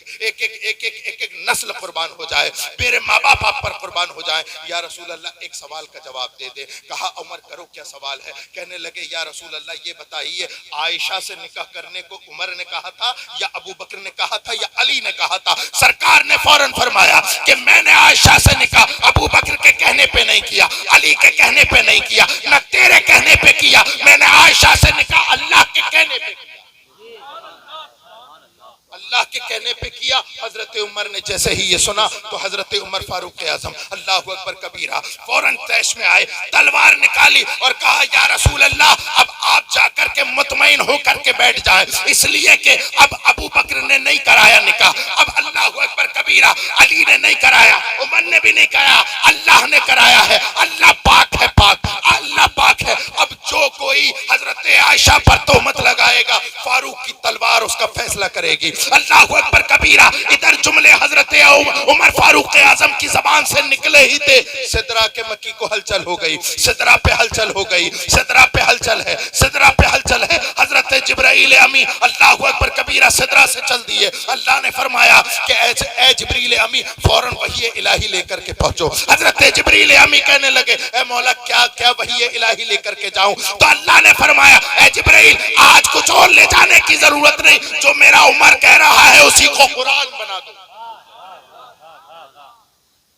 नस्ल कुर्बान हो जाए, मेरे माँ बाप आप पर कुर्बान हो जाए। या रसूल अल्लाह एक सवाल का जवाब दे दे। कहा उमर करो, क्या सवाल है? कहने लगे या रसूल अल्लाह ये बताइए, आयशा से निकाह करने को उमर ने कहा था या अबू बकर ने कहा था या अली ने कहा था? सरकार ने फौरन फरमाया कि मैंने आयशा से निकाह अबू बकर के कहने पे नहीं किया, अली के कहने पे नहीं किया, न तेरे कहने पे किया, मैंने आयशा से निकाह अल्लाह के कहने पे, अल्लाह के कहने पे किया। हजरत उमर ने जैसे ही ये सुना तो हजरत उमर फारूक आजम अल्लाह अकबर कबीरा फौरन तैश में आए, तलवार निकाली और कहा या रसूल अल्लाह, अब आप जाकर के मुतमईन होकर के बैठ जाए, इसलिए कि अब अबू बकर ने नहीं कराया निकाह, अब अल्लाह अकबर कबीरा, अली ने नहीं कराया, उमर ने भी नहीं कराया, अल्लाह ने कराया है। अल्लाह पाक है, अल्लाह पाक है। अब जो कोई हजरत आयशा पर तोहमत लगाएगा, फारूक की तलवार उसका फैसला करेगी। अल्लाह अकबर कबीरा। इधर जुमले हजरत उमर फारूक आजम की जबान से निकले ही थे, सिदरा के मक्की को हलचल हो गई, सिदरा पे हलचल हो गई, सिदरा पे हलचल है, सिदरा पे हलचल है। हजरत जिब्राइल अमी अल्लाह अकबर कबीरा सिदरा से चल दिए। अल्लाह ने फरमाया कि ए जिब्रील अमी फौरन वही इलाही लेकर के पहुंचो। हजरत जिब्रील अमी कहने लगे ए मौला क्या वही इलाही लेकर के जाऊं? तो अल्लाह ने फरमाया ए जिब्राइल, आज कुछ और ले जाने की जरूरत नहीं, जो मेरा उमर कह रहा है उसी को कुरान बना दो।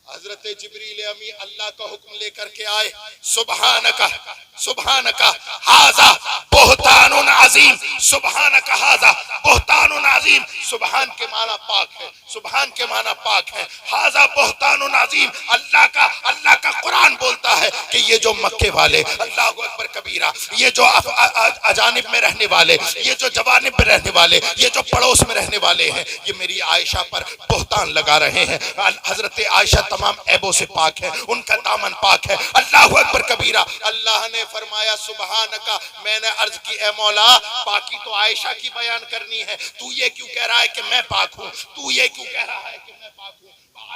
हजरत जिब्रील अमी अल्लाह का हुक्म लेकर के आए, सुबहानका हाजा बुहतानुन अजीम, सुबहानका हाजा बुहतानुन अजीम। सुबहान के माना पाक है, सुबहान के माना पाक है, हाजा बुहतानुन अजीम। अल्लाह का कुरान बोलता है कि ये जो मक्के वाले, अल्लाह अकबर कबीरा, ये जो अजानिब में रहने वाले, ये जो जवानिब में रहने वाले, ये जो पड़ोस में रहने वाले हैं, ये मेरी आयशा पर बुहतान लगा रहे हैं। हजरत आयशा तमाम ऐबों से पाक है, उनका दामन पाक है। अल्लाह अकबर कबीरा। अल्लाह ने फरमाया सुबहानका, मैंने अर्ज की ए मौला, पाकी तो आयशा की बयान करनी है, तू ये क्यों कह रहा है कि मैं पाक हूँ? तू ये क्यों कह रहा है कि मैं पाक हूँ?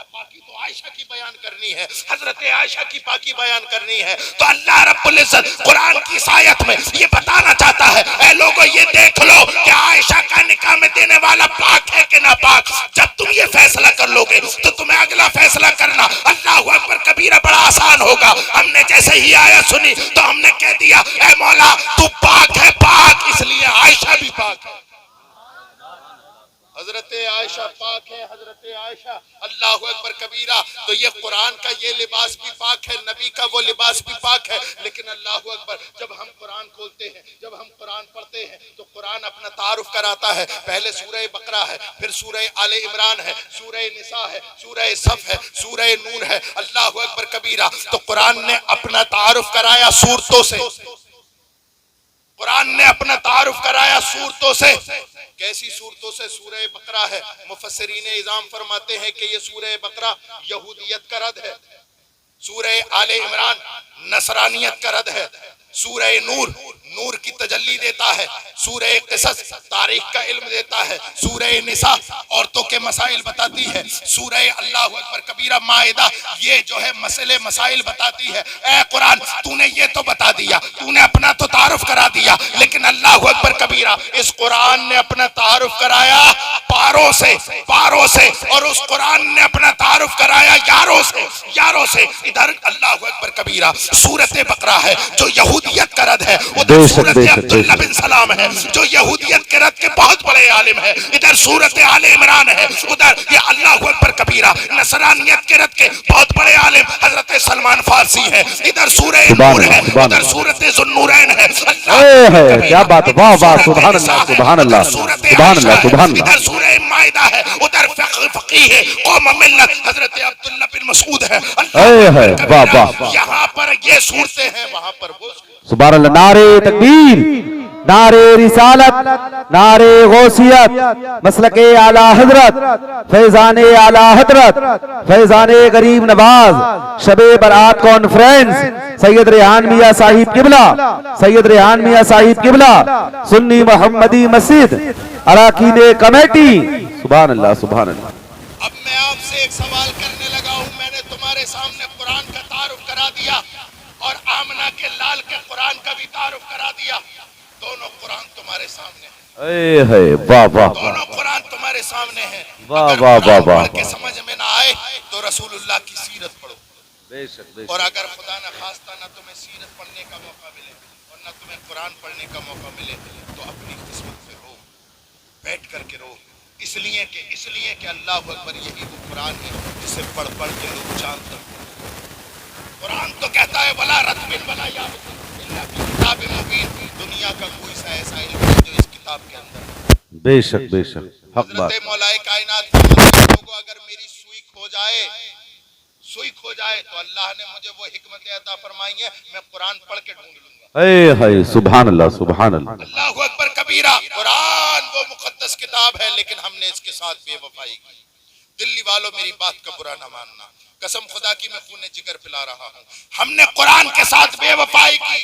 पाकी तो आयशा की बयान करनी है, हजरत आयशा की पाकी बयान करनी है। तो अल्लाह रब्बुल इज्जत कुरान की इस आयत में ये बताना चाहता है, ऐ लोगों ये देख वाला पाक है कि नापाक। जब तुम ये फैसला कर लोगे तो तुम्हें अगला फैसला करना अल्लाहु अकबर कबीरा बड़ा आसान होगा। हमने जैसे ही आयत सुनी तो हमने कह दिया, ऐ मौला तू पाक है, पाक इसलिए आयशा भी पाक है। हजरत आयशा पाक है, हजरत आयशा। अल्लाह अकबर कबीरा। तो ये कुरान का ये लिबास भी पाक है, नबी का वो लिबास भी पाक है। लेकिन अल्लाह अकबर, जब हम कुरान खोलते हैं, जब हम कुरान पढ़ते हैं तो कुरान अपना तारुफ कराता है। पहले सूरह बकरा है, फिर सूरह आले इमरान है, सूरह निसा है, सूरह सफ है, सूरह नूर है। अल्लाह अकबर कबीरा। तो कुरान ने अपना तारुफ कराया सूरतों से, कुरान ने अपना तारुफ कराया सूरतों से। कैसी सूरतों से? सूरह बकरा है। मुफस्सिरीन इज़ाम फरमाते हैं कि ये सूरह बकरा यहूदियत का रद है, सूरह आले इमरान नसरानियत का रद है, सूरह नूर नूर की तजल्ली देता है, सूरह क़िसस तारीख का इल्म देता है, सूरह निसा औरतों के मसाइल बताती है, सूरह अल्लाह अकबर कबीरा माइदा ये जो है मसले मसाइल बताती है। ऐ कुरान, तूने ये तो बता दिया, तूने अपना तो तारुफ करा दिया, लेकिन अल्लाह अकबर कबीरा इस कुरान ने अपना तारुफ कराया पारों से, पारों से, और उस कुरान ने अपना तारुफ कराया यारों से, यारों से। इधर अल्लाह अकबर कबीरा सूरत बकरा है जो यहूदियत का रद है, उधर सूरत अब्दुल्लाह बिन सलाम है जो यहूदियत के रद के बहुत बड़े आलिम है, इधर सूरत आले इमरान है, उधर ये अल्लाह अकबर कबीरा नसरानियत के रद के बहुत बड़े आलिम हजरत सलमान फारसी है, इधर सूरह नूर है, उधर सूरत ज़ुन्नूरैन है। क्या बात, वाह वाह, सुभान अल्लाह, सुभान अल्लाह, सुभान अल्लाह, सुभान अल्लाह। इधर सूरह माइदा है, उधर फकीह है कौम मिल्लत हजरत अब्दुल्लाह बिन मसूद है। वाह वाह, यहाँ पर ये सूरतें हैं, वहाँ पर वो। सुभान अल्लाह। नारे तकबीर, नारे रिसालत, नारे गौसियत, मसलके आला हजरत, फैजाने आला हजरत, फैजाने गरीब नवाज, शबे बरात कॉन्फ्रेंस, सैयद रेहान मियां साहिब किबला, सैयद रेहान मियां साहिब किबला, सुन्नी मोहम्मदी मस्जिद, अराकीन कमेटी। सुभान अल्लाह, सुभान अल्लाह। अब मैं आपसे एक सवाल करने लगा हूं। मैंने तुम्हारे सामने कुरान का तारुफ करा दिया और आमना के लाल के कुरान का भी तारुफ करा दिया। दोनों कुरान तुम्हारे सामने है, वाह वाह, दोनों कुरान तुम्हारे सामने है। वाह वाह वाह वाह, पढ़ के समझ में ना आए तो रसूलुल्लाह की सीरत पढ़ो, और अगर खुदा न खास्ता ना तुम्हें सीरत पढ़ने का मौका मिले और ना तुम्हें कुरान पढ़ने का मौका मिले तो अपनी किस्मत से रो, बैठ करके रो। इसलिए कि अल्लाह अकबर यही वो कुरान है जिसे पढ़ पढ़ के लोग जानते हैं। कुरान तो कहता है वला रत्बिन वला याबिन इल्ला फी किताबिन मुबीन। दुनिया का कोई सा ऐसा इल्म है जो इस किताब के अंदर है। बेशक बेशक, हक बात। हज़रत मौलाए कायनात लोगों, अगर मेरी सुई खो जाए तो अल्लाह ने मुझे वो हिकमत अता फरमाई है, मैं कुरान पढ़ के ढूंढ लूंगा। हाय सुभान अल्लाह, सुभान अल्लाह। अल्लाहु अकबर कबीरा। कुरान वो मुकद्दस किताब है, लेकिन हमने इसके साथ बेवफाई की। दिल्ली वालों, मेरी बात का बुरा न मानना, कसम खुदा की मैं खूने जिगर पिला रहा हूँ। हमने कुरान के साथ बेवफाई की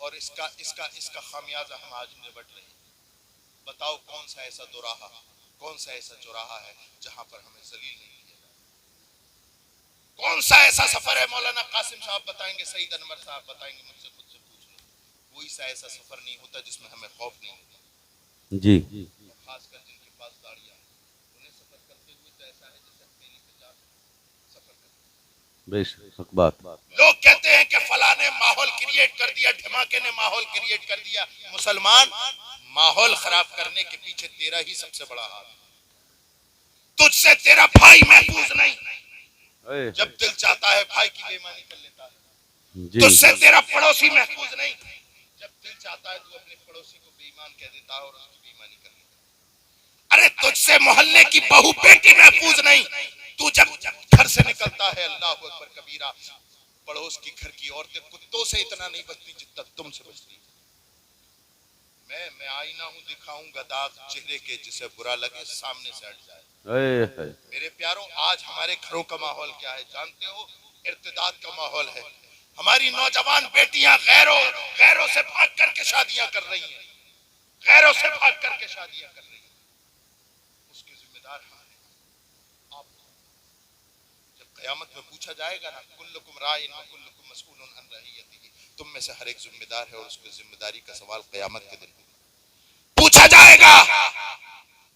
और इसका इसका इसका खामियाजा हम आज निबट रहे हैं। बताओ कौन सा ऐसा दुराहा, कौन सा ऐसा चौराहा है जहां पर हमें जलील नहीं किया जाए? कौन सा ऐसा सफर है? मौलाना कासिम साहब बताएंगे, सईद अनवर साहब बताएंगे, मुझसे खुद से पूछ लो। कोई सा ऐसा सफर नहीं होता जिसमें हमें खौफ नहीं होता जी। खासकर जिनके पास गाड़ियां हैं, उन्हें सफर करते हुए तो ऐसा है जैसे हथेली पे जा सफर करते। बेशक, हक बात। लोग कहते हैं कि फला ने माहौल क्रिएट कर दिया, धमाके ने माहौल क्रिएट कर दिया। मुसलमान, माहौल खराब करने के पीछे तेरा ही सबसे बड़ा हाथ। तुझसे तेरा भाई महफूज नहीं। जब दिल चाहता है भाई की बेईमानी कर लेता है। तुझसे तेरा पड़ोसी महफूज नहीं। जब दिल चाहता है तू अपने पड़ोसी को बेईमान कह देता है और उसकी बेईमानी कर देता है। अरे तुझसे मोहल्ले की बहू बेटी महफूज नहीं। तू जब घर से निकलता है, अल्लाह अकबर कबीरा, पड़ोस की घर की औरतें कुत्तों से इतना नहीं बचती जितना तुमसे बचती। मैं आईना हूं, दिखाऊंगा दाग चेहरे के, जिसे बुरा लगे सामने से हट जाए। मेरे प्यारों, आज हमारे घरों का माहौल क्या है जानते हो? इर्तिदाद का माहौल है। हमारी नौजवान बेटियां गैरों से भाग करके शादियां कर रही हैं, गैरों से भाग करके शादियां कर रही हैं। उसके जिम्मेदार हमारे आप। जब क़यामत में पूछा जाएगा ना, कुल्लुकुम राइन व कुल्लुकुम मसऊलुन अन रइयतिही, तुम में से हर एक जिम्मेदार है और उसकी जिम्मेदारी का सवाल क़यामत के दिन पूछा जाएगा।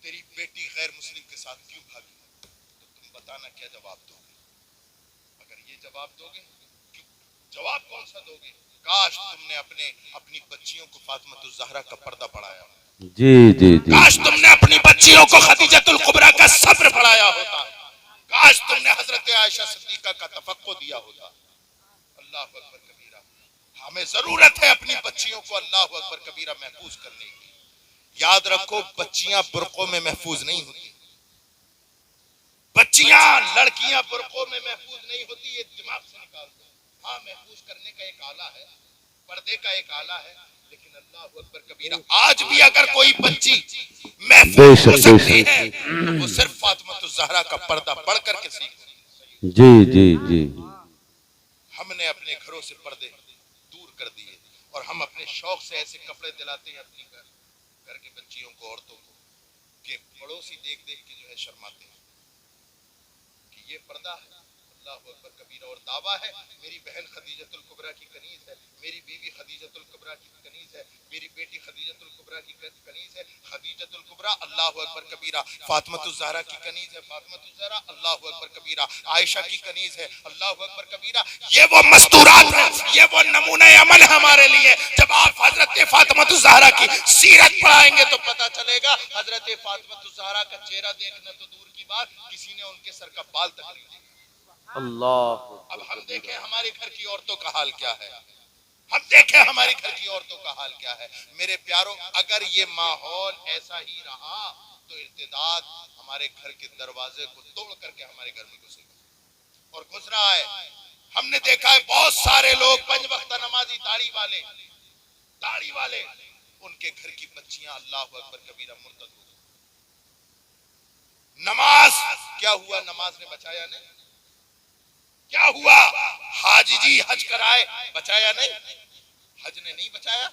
तेरी बेटी गैर मुस्लिम के साथ क्यों भागी, तो तुम बताना क्या जवाब दोगे। अगर ये जवाब दोगे, क्यों जवाब कौन सा दोगे, काश तुमने अपनी बच्चियों को फातिमा ज़हरा का पर्दा पढ़ाया, जी जी जी काश तुमने अपनी बच्चियों को खदीजतुल कुबरा का सब्र पढ़ाया होता, काश तुमने हजरत आयशा सिद्दीका का तफक्को दिया होता। अल्लाह अकबर कबीरा। हमें जरूरत है अपनी बच्चियों को अल्लाह अकबर कबीरा महफूज करने की। याद रखो, बच्चियां बुर्कों में महफूज नहीं होती, बच्चियां लड़कियां बुर्कों में महफूज नहीं होती, ये दिमाग से निकाल दो। हाँ, महफूज करने का एक आला है, पर्दे का एक आला है, लेकिन अल्लाह अकबर कबीरा आज भी अगर कोई बच्ची महफूज हो सकती है तो वो सिर्फ फातिमा ज़हरा का पर्दा पढ़ करके सीखती है। जी जी जी हमने अपने घरों से पर्दे दूर कर दिए और हम अपने शौक से ऐसे कपड़े दिलाते हैं अपनी घर के बच्चियों को, औरतों को, कि पड़ोसी देख देख के जो है शर्माते हैं कि ये पर्दा है। अल्लाह अकबर कबीरा। और दावा है मेरी बहन खदीजतुल कुबरा की कनीज है, मेरी बीवी खदीजतुल कुबरा की कनीज है, मेरी बेटी खदीजतुल कुबरा की कनीज है। खदीजतुल कुबरा अल्लाह अकबर कबीरा, फातिमा ज़हरा की कनीज है, फातिमा ज़हरा अल्लाह अकबर कबीरा, आयशा की कनीज है, अल्लाह अकबर कबीरा। ये वो मस्तूरात है, ये वो नमूने अमल है हमारे लिए। जब आप हजरत फातिमा ज़हरा की सीरत पढ़ाएंगे तो पता चलेगा हजरत फातिमा ज़हरा का चेहरा देखना तो दूर की बात, किसी ने उनके सर का बाल तक नहीं देखा। अल्लाह। अब हम देखें हमारे घर की औरतों का हाल क्या है, हम देखें हमारे घर की औरतों का हाल क्या है। मेरे प्यारों, अगर ये माहौल ऐसा ही रहा तो इर्तिदाद हमारे घर के दरवाजे को तोड़ करके हमारे घर में घुसेगा और घुस रहा है। हमने देखा है बहुत सारे लोग पंज वक्त नमाजी दाढ़ी वाले उनके घर की बच्चियां अल्लाह अकबर कबीरा मुर्तद हो गई। नमाज क्या हुआ, नमाज ने बचाया नहीं। क्या हुआ, हाजी जी हज कराए, बचाया नहीं, हज ने नहीं बचाया।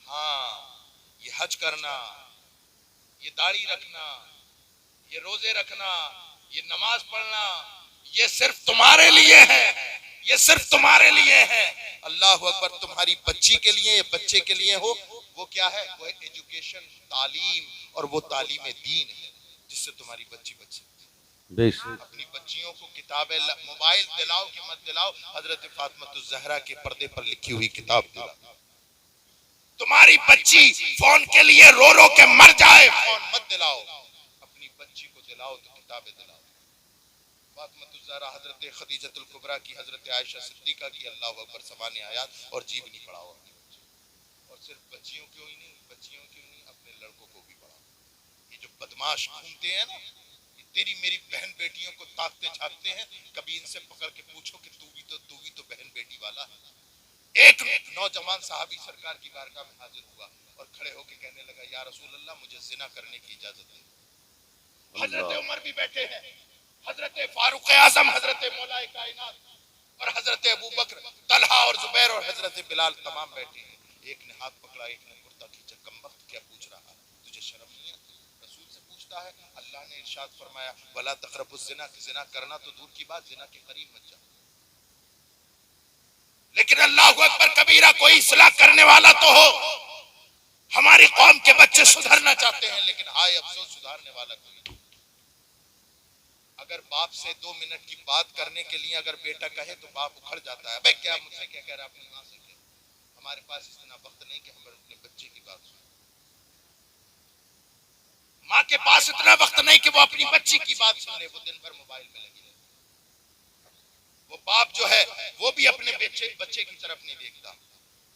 हाँ, ये हज करना, ये दाढ़ी रखना, ये रोजे रखना, ये नमाज पढ़ना, ये सिर्फ तुम्हारे लिए है, ये सिर्फ तुम्हारे लिए है। अल्लाह अकबर। तुम्हारी बच्ची के लिए, बच्चे के लिए हो, वो क्या है, वो है एजुकेशन, तालीम, और वो तालीम दीन है जिससे तुम्हारी बच्ची बच सकती है। अपनी बच्चियों को किताबें, मोबाइल दिलाओ कि मत दिलाओ, हजरत फातिमा ज़हरा के पर्दे पर लिखी हुई किताब दिलाओ। तुम्हारी बच्ची फोन के लिए रो रो के मर जाए, फोन मत दिलाओ, अपनी बच्ची को दिलाओ तो किताबें दिलाओ। फातिमा ज़हरा हजरत खदीजतुल कुबरा की, हजरत आयशा सिद्दीका की अल्लाह अकबर सवाने आयात और जीवनी पढ़ाओ अपनी बच्ची। और सिर्फ बच्चियों क्यों ही नहीं, बच्चियों क्यों नहीं, अपने लड़कों को भी पढ़ाओ। ये जो बदमाश घूमते हैं ना, तेरी मेरी बहन बेटियों को ताकते झाकते हैं, कभी इनसे पकड़ के पूछो कि तू भी तो बहन बेटी वाला है। एक नौजवान साहबी सरकार की बारगाह में हाजिर हुआ और खड़े होकर कहने लगा, या रसूल अल्लाह, मुझे जिना करने की इजाजत दे। हजरत उमर भी बैठे हैं, हजरत फारूक आजम, हजरत मौलाए कायनात और हजरत अबू बकर, तलहा और जुबैर और हजरत बिलाल तमाम बैठे हैं। एक ने हाथ पकड़ा, एक ने कुर्ता खींचा, कमबख्त क्या पूछ रहा है, तुझे शर्म नहीं है? रसूल से पूछता है। अल्लाह ने इरशाद फरमाया, वला तक़रबुज़ ज़िना, ज़िना करना तो दूर की बात, ज़िना के करीब मत जाओ। लेकिन अल्लाह अकबर कबीरा, कोई इस्लाह करने वाला तो हो। हमारी कौम के बच्चे सुधरना चाहते हैं, लेकिन हाय अफसोस, सुधारने वाला कोई नहीं। अगर बाप से 2 मिनट की बात करने के लिए अगर बेटा कहे तो बाप उखड़ जाता है, भाई क्या मुझसे क्या कह रहा, अपनी माँ से क्या। हमारे पास इतना वक्त नहीं कि हम अपने बच्चे की बात सुने, माँ के पास इतना वक्त नहीं कि वो अपनी बच्ची की बात सुन ले, वो दिन भर मोबाइल में लगी रहती। वो बाप जो है वो भी अपने बच्चे की तरफ नहीं देखता।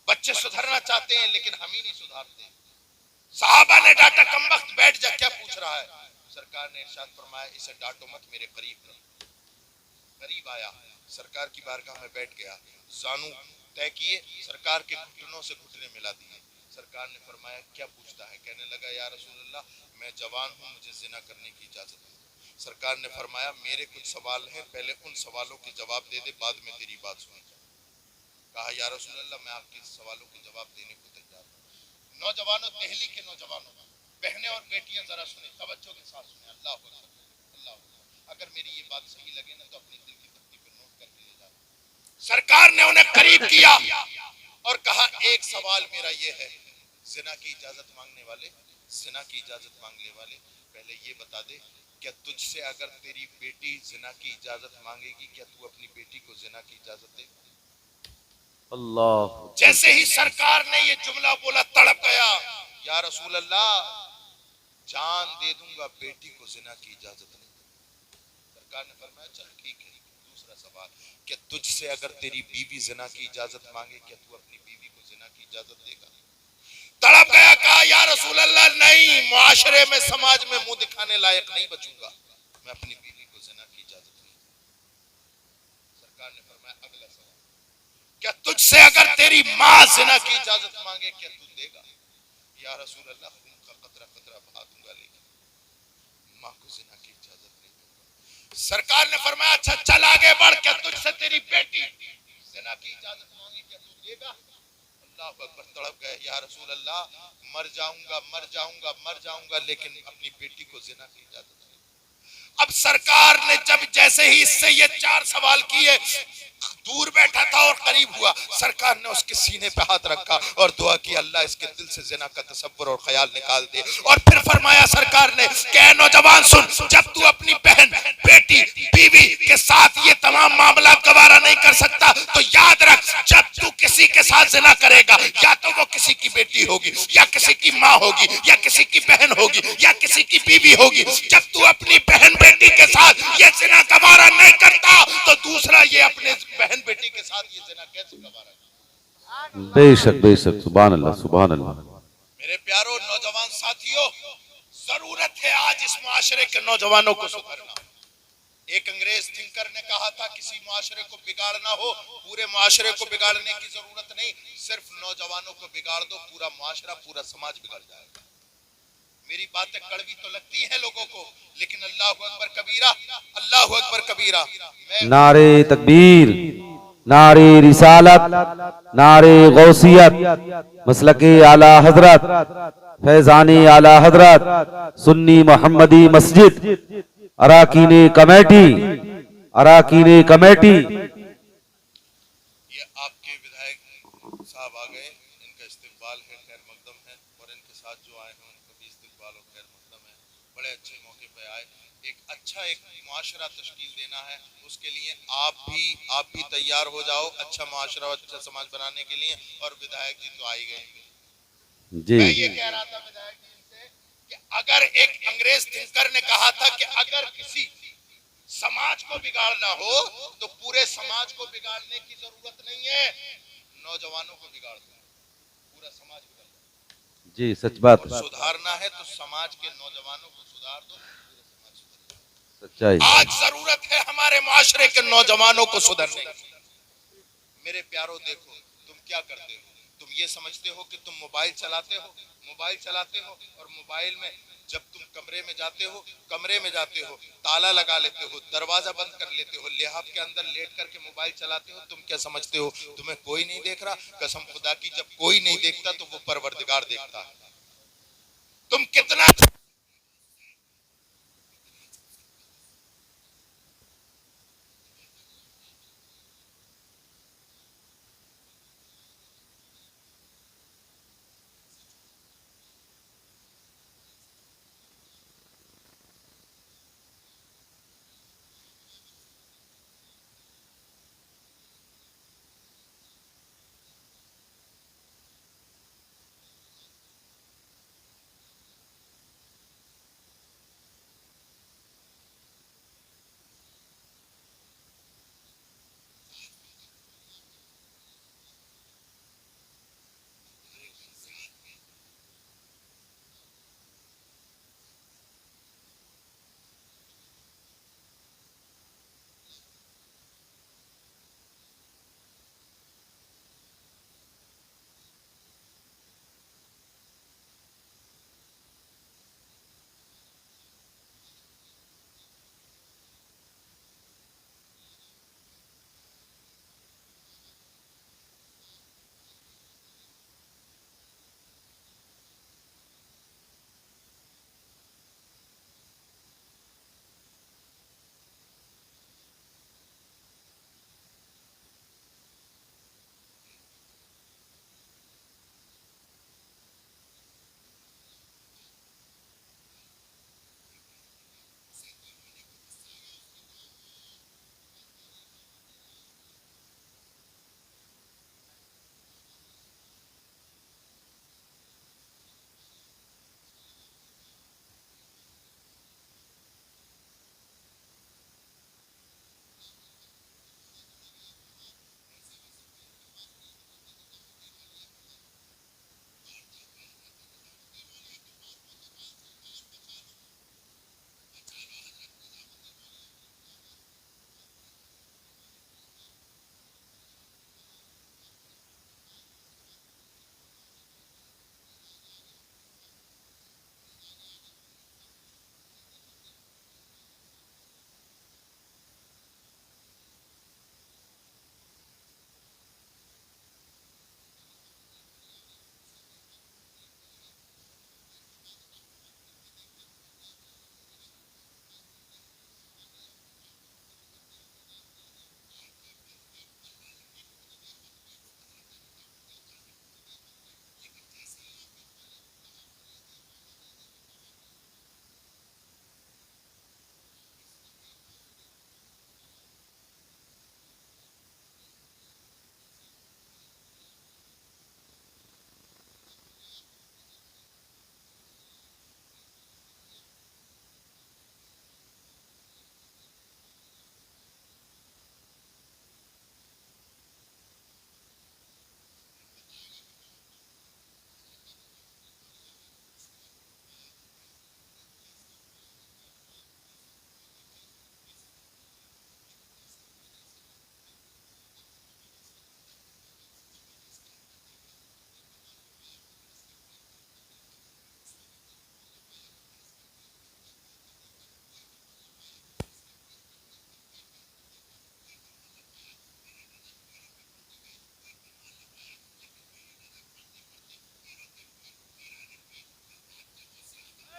बच्चे सुधरना चाहते हैं लेकिन हम ही नहीं सुधारते। साहबा ने डांटा, कमबख्त बैठ जा, क्या पूछ रहा है। सरकार ने इरशाद फरमाया, इसे डांटो मत, मेरे करीब आया, सरकार की बारगाह में बैठ गया, जानू तय किए, सरकार के घुटनों से घुटने मिला दिए। सरकार ने फरमाया, क्या पूछता है। कहने लगा, या रसूल अल्लाह, मैं जवान हूँ, मुझे जिना करने की इजाजत है। सरकार ने फरमाया, मेरे कुछ सवाल हैं, पहले उन सवालों के जवाब दे दे, बाद में तेरी बात सुनेगा। कहा, या रसूल अल्लाह, मैं आपके सवालों के जवाब देने को तैयार हूँ। नौजवानों, दिल्ली के नौजवानों, बहनें और बेटियां, जरा सुने, तवज्जो के साथ सुने। अल्लाह अल्लाह, अगर मेरी ये बात सही लगे ना तो अपनी दिल की तख्ती पे नोट करके ले जाओ। सरकार ने उन्हें करीब किया और कहा, एक सवाल मेरा ये है, जिना की इजाजत मांगने वाले, जिना की इजाजत मांगने वाले, पहले ये बता दे, क्या तुझसे अगर तेरी बेटी जिना की इजाजत मांगेगी, क्या तू अपनी बेटी को जिना की इजाजत देगा? अल्लाह। जैसे ही सरकार ने ये जुमला बोला, तड़प गया, या रसूल अल्लाह, जान दे दूंगा, बेटी को जिना की इजाजत नहीं। सरकार ने फरमाया चल ठीक है। दूसरा सवाल, क्या तुझसे अगर तेरी बीवी जिना की इजाजत मांगे, क्या तू अपनी बीवी को जिना की इजाजत देगा? तड़प गया, कहा या रसूल अल्लाह, नहीं, मुआशरे में, समाज में मुंह दिखाने लायक नहीं बचूंगा, मैं अपनी बीवी को जिना की इजाजत नहीं दूंगा। सरकार ने फरमाया अगला सवाल, क्या तुझसे अगर तेरी माँ जिना की इजाजत मांगे, क्या तू देगा? या रसूल अल्लाह, खून का कतरा कतरा बहा दूंगा, लेकिन माँ को जिना की इजाजत नहीं दूंगा। सरकार ने फरमाया अच्छा चल आगे बढ़, क्या तुझसे तेरी बेटी जिना की इजाजत मांगे, क्या तू देगा? अल्लाह अकबर, तड़प गए, या रसूल अल्लाह, मर जाऊंगा, मर जाऊंगा, मर जाऊंगा, लेकिन अपनी बेटी को जिना की इजाजत नहीं। अब सरकार ने जब जैसे ही इससे ये चार सवाल किए, दूर बैठा था और करीब हुआ, सरकार ने उसके सीने पे हाथ रखा और दुआ की, अल्लाह इसके दिल से जिना का तसव्वुर और ख्याल निकाल दे। और फिर फरमाया सरकार ने कि नौजवान सुन, जब तू अपनी बहन, बेटी, बीवी के साथ ये तमाम मामला गवारा नहीं कर सकता, तो याद रख, जब तू किसी के साथ जिना करेगा, या तो वो किसी की बेटी होगी, या किसी की माँ होगी, या किसी की बहन होगी, या किसी की बीवी होगी, जब तू अपनी बहन बेटी के साथ ये जिना गवारा नहीं करता, तो दूसरा ये अपने बहन बेटी के साथ ये जिना कैसे गवारा? बेशक बेशक, सुभान अल्लाह, सुभान अल्लाह। मेरे प्यारो नौजवान साथियों, जरूरत है आज इस मुआशरे के नौजवानों को सुधरना। एक अंग्रेज थिंकर ने कहा था, किसी मुआशरे को बिगाड़ना हो, पूरे मुआशरे को बिगाड़ने की जरूरत नहीं, सिर्फ नौजवानों को बिगाड़ दो, पूरा मुआशरा, पूरा समाज बिगड़ जाएगा। मेरी बातें कड़वी तो लगती हैं लोगों को, लेकिन अल्लाह अकबर कबीरा, अल्लाह अकबर कबीरा। नारे तकबीर, नारे रिसालत, नारे गौसियत, मसलके आला हजरत, फैजानी आला हजरत, सुन्नी मोहम्मदी मस्जिद, अराकीने कमेटी, अराकीने कमेटी। ये आपके विधायक साहब आ गए, इनका इस्तकबाल है, खैर मकदम है, और इनके साथ जो आए हैं उनका भी इस्तकबाल और खैर मकदम है। बड़े अच्छे मौके पे आए, एक मुआशरा तश्कील देना है, उसके लिए आप भी तैयार हो जाओ, अच्छा मुआशरा, अच्छा समाज बनाने के लिए। और विधायक जी तो आ ही गए। जी मैं ये कह रहा था विधायक जी से कि अगर एक अंग्रेज थिंकर ने कहा था कि अगर किसी समाज को बिगाड़ना हो तो पूरे समाज को बिगाड़ने की जरूरत नहीं है, नौजवानों को बिगाड़ दो, पूरा समाज बिगड़ जाए। जी, सच बात, सुधारना है तो समाज के नौजवानों को सुधार दो, पूरे समाज सुधर जाए। सच्चाई। आज जरूरत है हमारे माशरे के नौजवानों को सुधरने की। मेरे प्यारो देखो, तुम क्या करते हो, तुम ये समझते हो कि तुम मोबाइल चलाते हो और मोबाइल में जब तुम कमरे में जाते हो ताला लगा लेते हो, दरवाजा बंद कर लेते हो, लिहाफ के अंदर लेट करके मोबाइल चलाते हो। तुम क्या समझते हो तुम्हें कोई नहीं देख रहा? कसम खुदा की, जब कोई नहीं देखता तो वो परवरदिगार देखता है। तुम कितना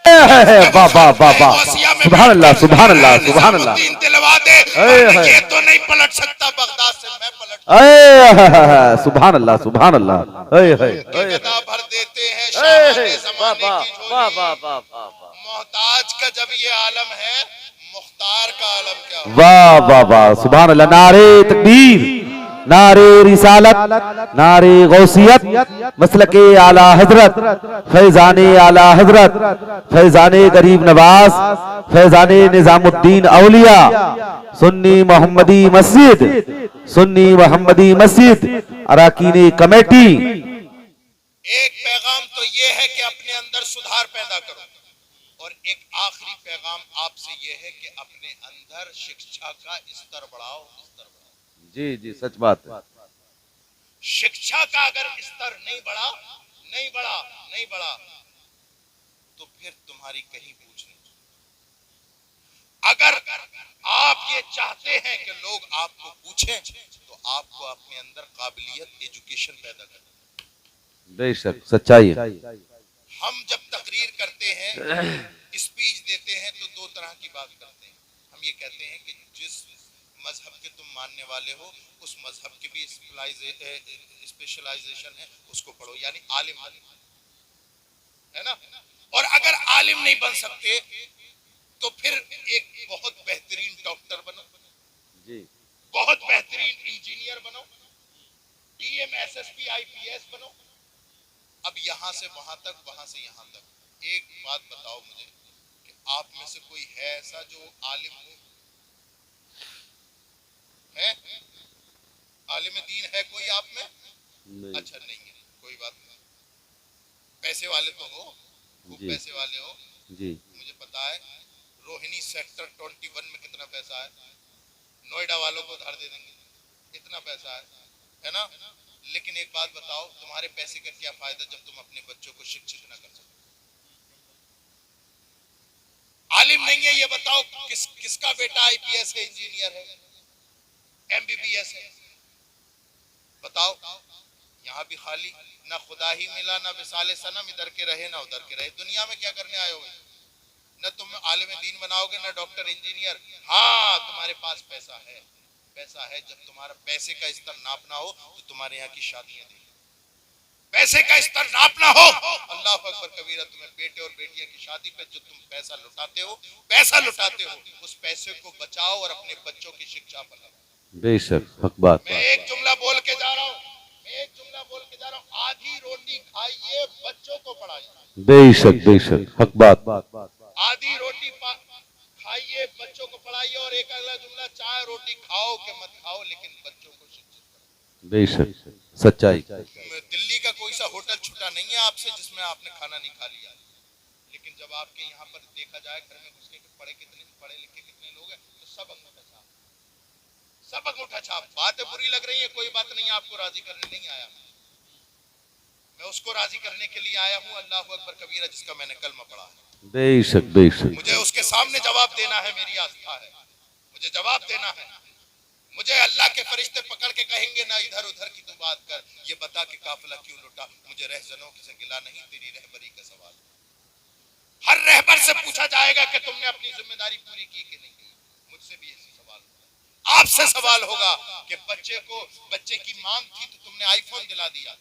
वाह वाह वाह वाह, सुभान अल्लाह सुभान अल्लाह सुभान अल्लाह। निजामुद्दीन दिलवा दे, है। ये तो नहीं पलट सकता, बगदाद से मैं पलट सुभान अल्लाह सुभान अल्लाह। के गदा भर देते हैं शाहाने ज़माने की झोली। मोहताज का जब ये आलम है, मुख्तार का आलम क्या हो? वाह वाह वाह, सुभान अल्लाह। नारे तकबीर, नारे रिसालत, नारे गौसियत, मसलके आला हजरत, फैजाने आला हजरत, फैजाने गरीब नवाज, फैजाने निजामुद्दीन औलिया, सुन्नी मोहम्मदी मस्जिद, सुन्नी मोहम्मदी मस्जिद अराकीनी कमेटी। एक पैगाम तो ये है कि अपने अंदर सुधार पैदा करो, और एक आखिरी पैगाम आपसे ये है कि अपने अंदर शिक्षा का स्तर बढ़ाओ, स्तर बढ़ाओ। जी जी, सच बात है। शिक्षा का अगर स्तर नहीं बढ़ा, तो फिर तुम्हारी कहीं पूछ नहीं। अगर आप ये चाहते हैं कि लोग आपको पूछें, तो आपको अपने अंदर काबिलियत, एजुकेशन पैदा करनी। बेशक सच्चाई है। हम जब तकरीर करते हैं, स्पीच देते हैं, तो दो तरह की बात करते हैं। हम ये कहते हैं कि जिस मजहब के तुम मानने वाले हो, उस मजहब के भी स्पेशलाइजेशन है, उसको पढ़ो, यानी आलिम बनो, है ना। और अगर आलिम नहीं बन सकते, तो फिर एक बहुत बेहतरीन डॉक्टर बनो जी, बहुत बेहतरीन इंजीनियर बनो, डीएम, एसएसपी, आईपीएस बनो। अब यहां से वहां तक, वहां से यहां तक, एक बात बताओ मुझे कि आप में से कोई है ऐसा जो आलिम हो? है आलिम दीन है कोई आप में? नहीं। अच्छा नहीं है, कोई बात नहीं। पैसे वाले तो हो, खूब जी। पैसे वाले हो। जी मुझे पता है रोहिणी सेक्टर 21 में कितना पैसा है, नोएडा वालों को उधार दे देंगे, इतना पैसा है ना। लेकिन एक बात बताओ, तुम्हारे पैसे का क्या फायदा जब तुम अपने बच्चों को शिक्षित ना कर सको? आलिम नहीं है, ये बताओ किसका बेटा आईपीएस है, इंजीनियर है, एमबीबीएस है? बताओ। यहाँ भी खाली, ना खुदा ही मिला, ना विसाले सनम, इधर के रहे ना उधर के रहे। दुनिया में क्या करने आए हो? न तुम आलिम दीन बनाओगे, ना डॉक्टर, इंजीनियर। हाँ, तुम्हारे पास पैसा है, पैसा है। जब तुम्हारा पैसे का स्तर नापना हो, तो तुम्हारे यहाँ की शादियां देखो। पैसे का स्तर नापना हो, अल्लाह अकबर कबीरा, तुम्हें बेटे और बेटियां की शादी पे जो तुम पैसा लुटाते हो, उस पैसे को बचाओ और अपने बच्चों की शिक्षा पर लगाओ। बेशक हक बात। मैं एक जुमला बोल के जा रहा हूँ, आधी रोटी खाइए, बच्चों को पढ़ाइए। बेशक बेशक हक बात। आधी रोटी खाइए, बच्चों को पढ़ाइए। और एक अगला जुमला, चाय रोटी खाओ कि मत खाओ, लेकिन बच्चों को शिक्षित करो। बेशक सच्चाई। दिल्ली का कोई सा होटल छूटा नहीं है आपसे जिसमें आपने खाना नहीं खा लिया, लेकिन जब आपके यहाँ पर देखा जाए घर में घुस के पढ़े लिखे कितने लोग हैं, तो सब अंगूठा छाप। बातें बुरी लग रही है, कोई बात नहीं, आपको राजी करने नहीं आया, मैं उसको राजी करने के लिए आया हूँ, अल्लाह अकबर कबीरा, जिसका मैंने कलमा पढ़ा है। बेशक बेशक। मुझे उसके सामने जवाब देना है, मेरी आस्था है, मुझे जवाब देना है। मुझे अल्लाह के फरिश्ते पकड़ के कहेंगे, ना इधर उधर की तू बात कर, ये बता कि काफिला क्यों लुटा। मुझे रहजनों से गिला नहीं, तेरी रहबरी का सवाल। हर रहबर से पूछा जाएगा कि तुमने अपनी जिम्मेदारी पूरी की कि नहीं की। मुझसे भी ऐसी सवाल होगा, आपसे सवाल होगा कि बच्चे की मांग थी तो तुमने आईफोन दिला दिया,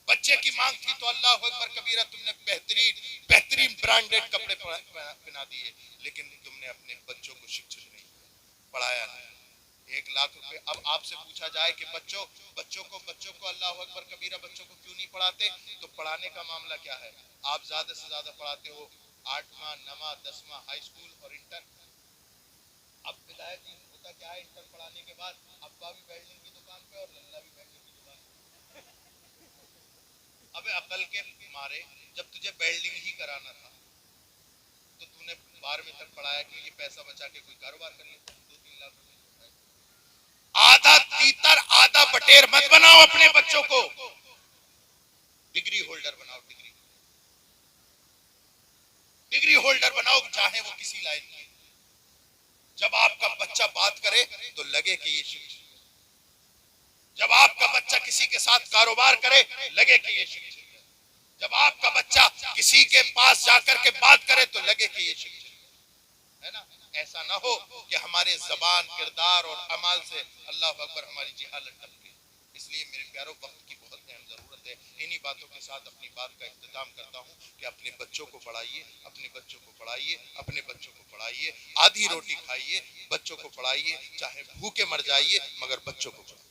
बच्चे की मांग थी तो अल्लाह अकबर कबीरा तुमने बेहतरीन ब्रांडेड कपड़े पहना दिए, लेकिन तुमने अपने बच्चों को शिक्षित नहीं पढ़ाया नहीं। 1 लाख रुपए। अब आपसे पूछा जाए कि बच्चों को अल्लाह अकबर कबीरा बच्चों को क्यों नहीं पढ़ाते, तो पढ़ाने का मामला क्या है? आप ज्यादा से ज्यादा पढ़ाते हो 8वां 9वां 10वां हाई स्कूल और इंटर। अब विलायती होता क्या है, इंटर पढ़ाने के बाद अब्बा भी वेल्डिंग की दुकान पे और लल्ला भी वेल्डिंग की दुकान पे। अबे अकल के मारे, जब तुझे वेल्डिंग ही कराना था तो तूने 12वीं तक पढ़ाया कि ये पैसा बचा के कोई कारोबार कर ले, 2-3 लाख रुपए। आधा तीतर आधा बटेर मत बनाओ अपने बच्चों को, डिग्री होल्डर बनाओ, डिग्री होल्डर बनाओ, चाहे वो किसी लाइन की। जब आपका बच्चा बात करे तो लगे कि ये शिक्षित है, जब आपका बच्चा किसी के साथ कारोबार करे लगे कि ये शिक्षित है। जब आपका बच्चा किसी के पास जाकर के बात करे तो लगे कि ये शिक्षक है ना। ऐसा ना हो कि हमारे जबान, किरदार और अमाल से अल्लाह अकबर हमारी जिहालत टपके। इसलिए मेरे प्यारों, वक्त की बहुत अहम जरूरत है। इन्हीं बातों के साथ अपनी बात का इख्तिताम करता हूँ कि अपने बच्चों को पढ़ाइए, अपने बच्चों को पढ़ाइए, अपने बच्चों को पढ़ाइए। आधी रोटी खाइए, बच्चों को पढ़ाइए, चाहे भूखे मर जाइए मगर बच्चों को पढ़ाइए।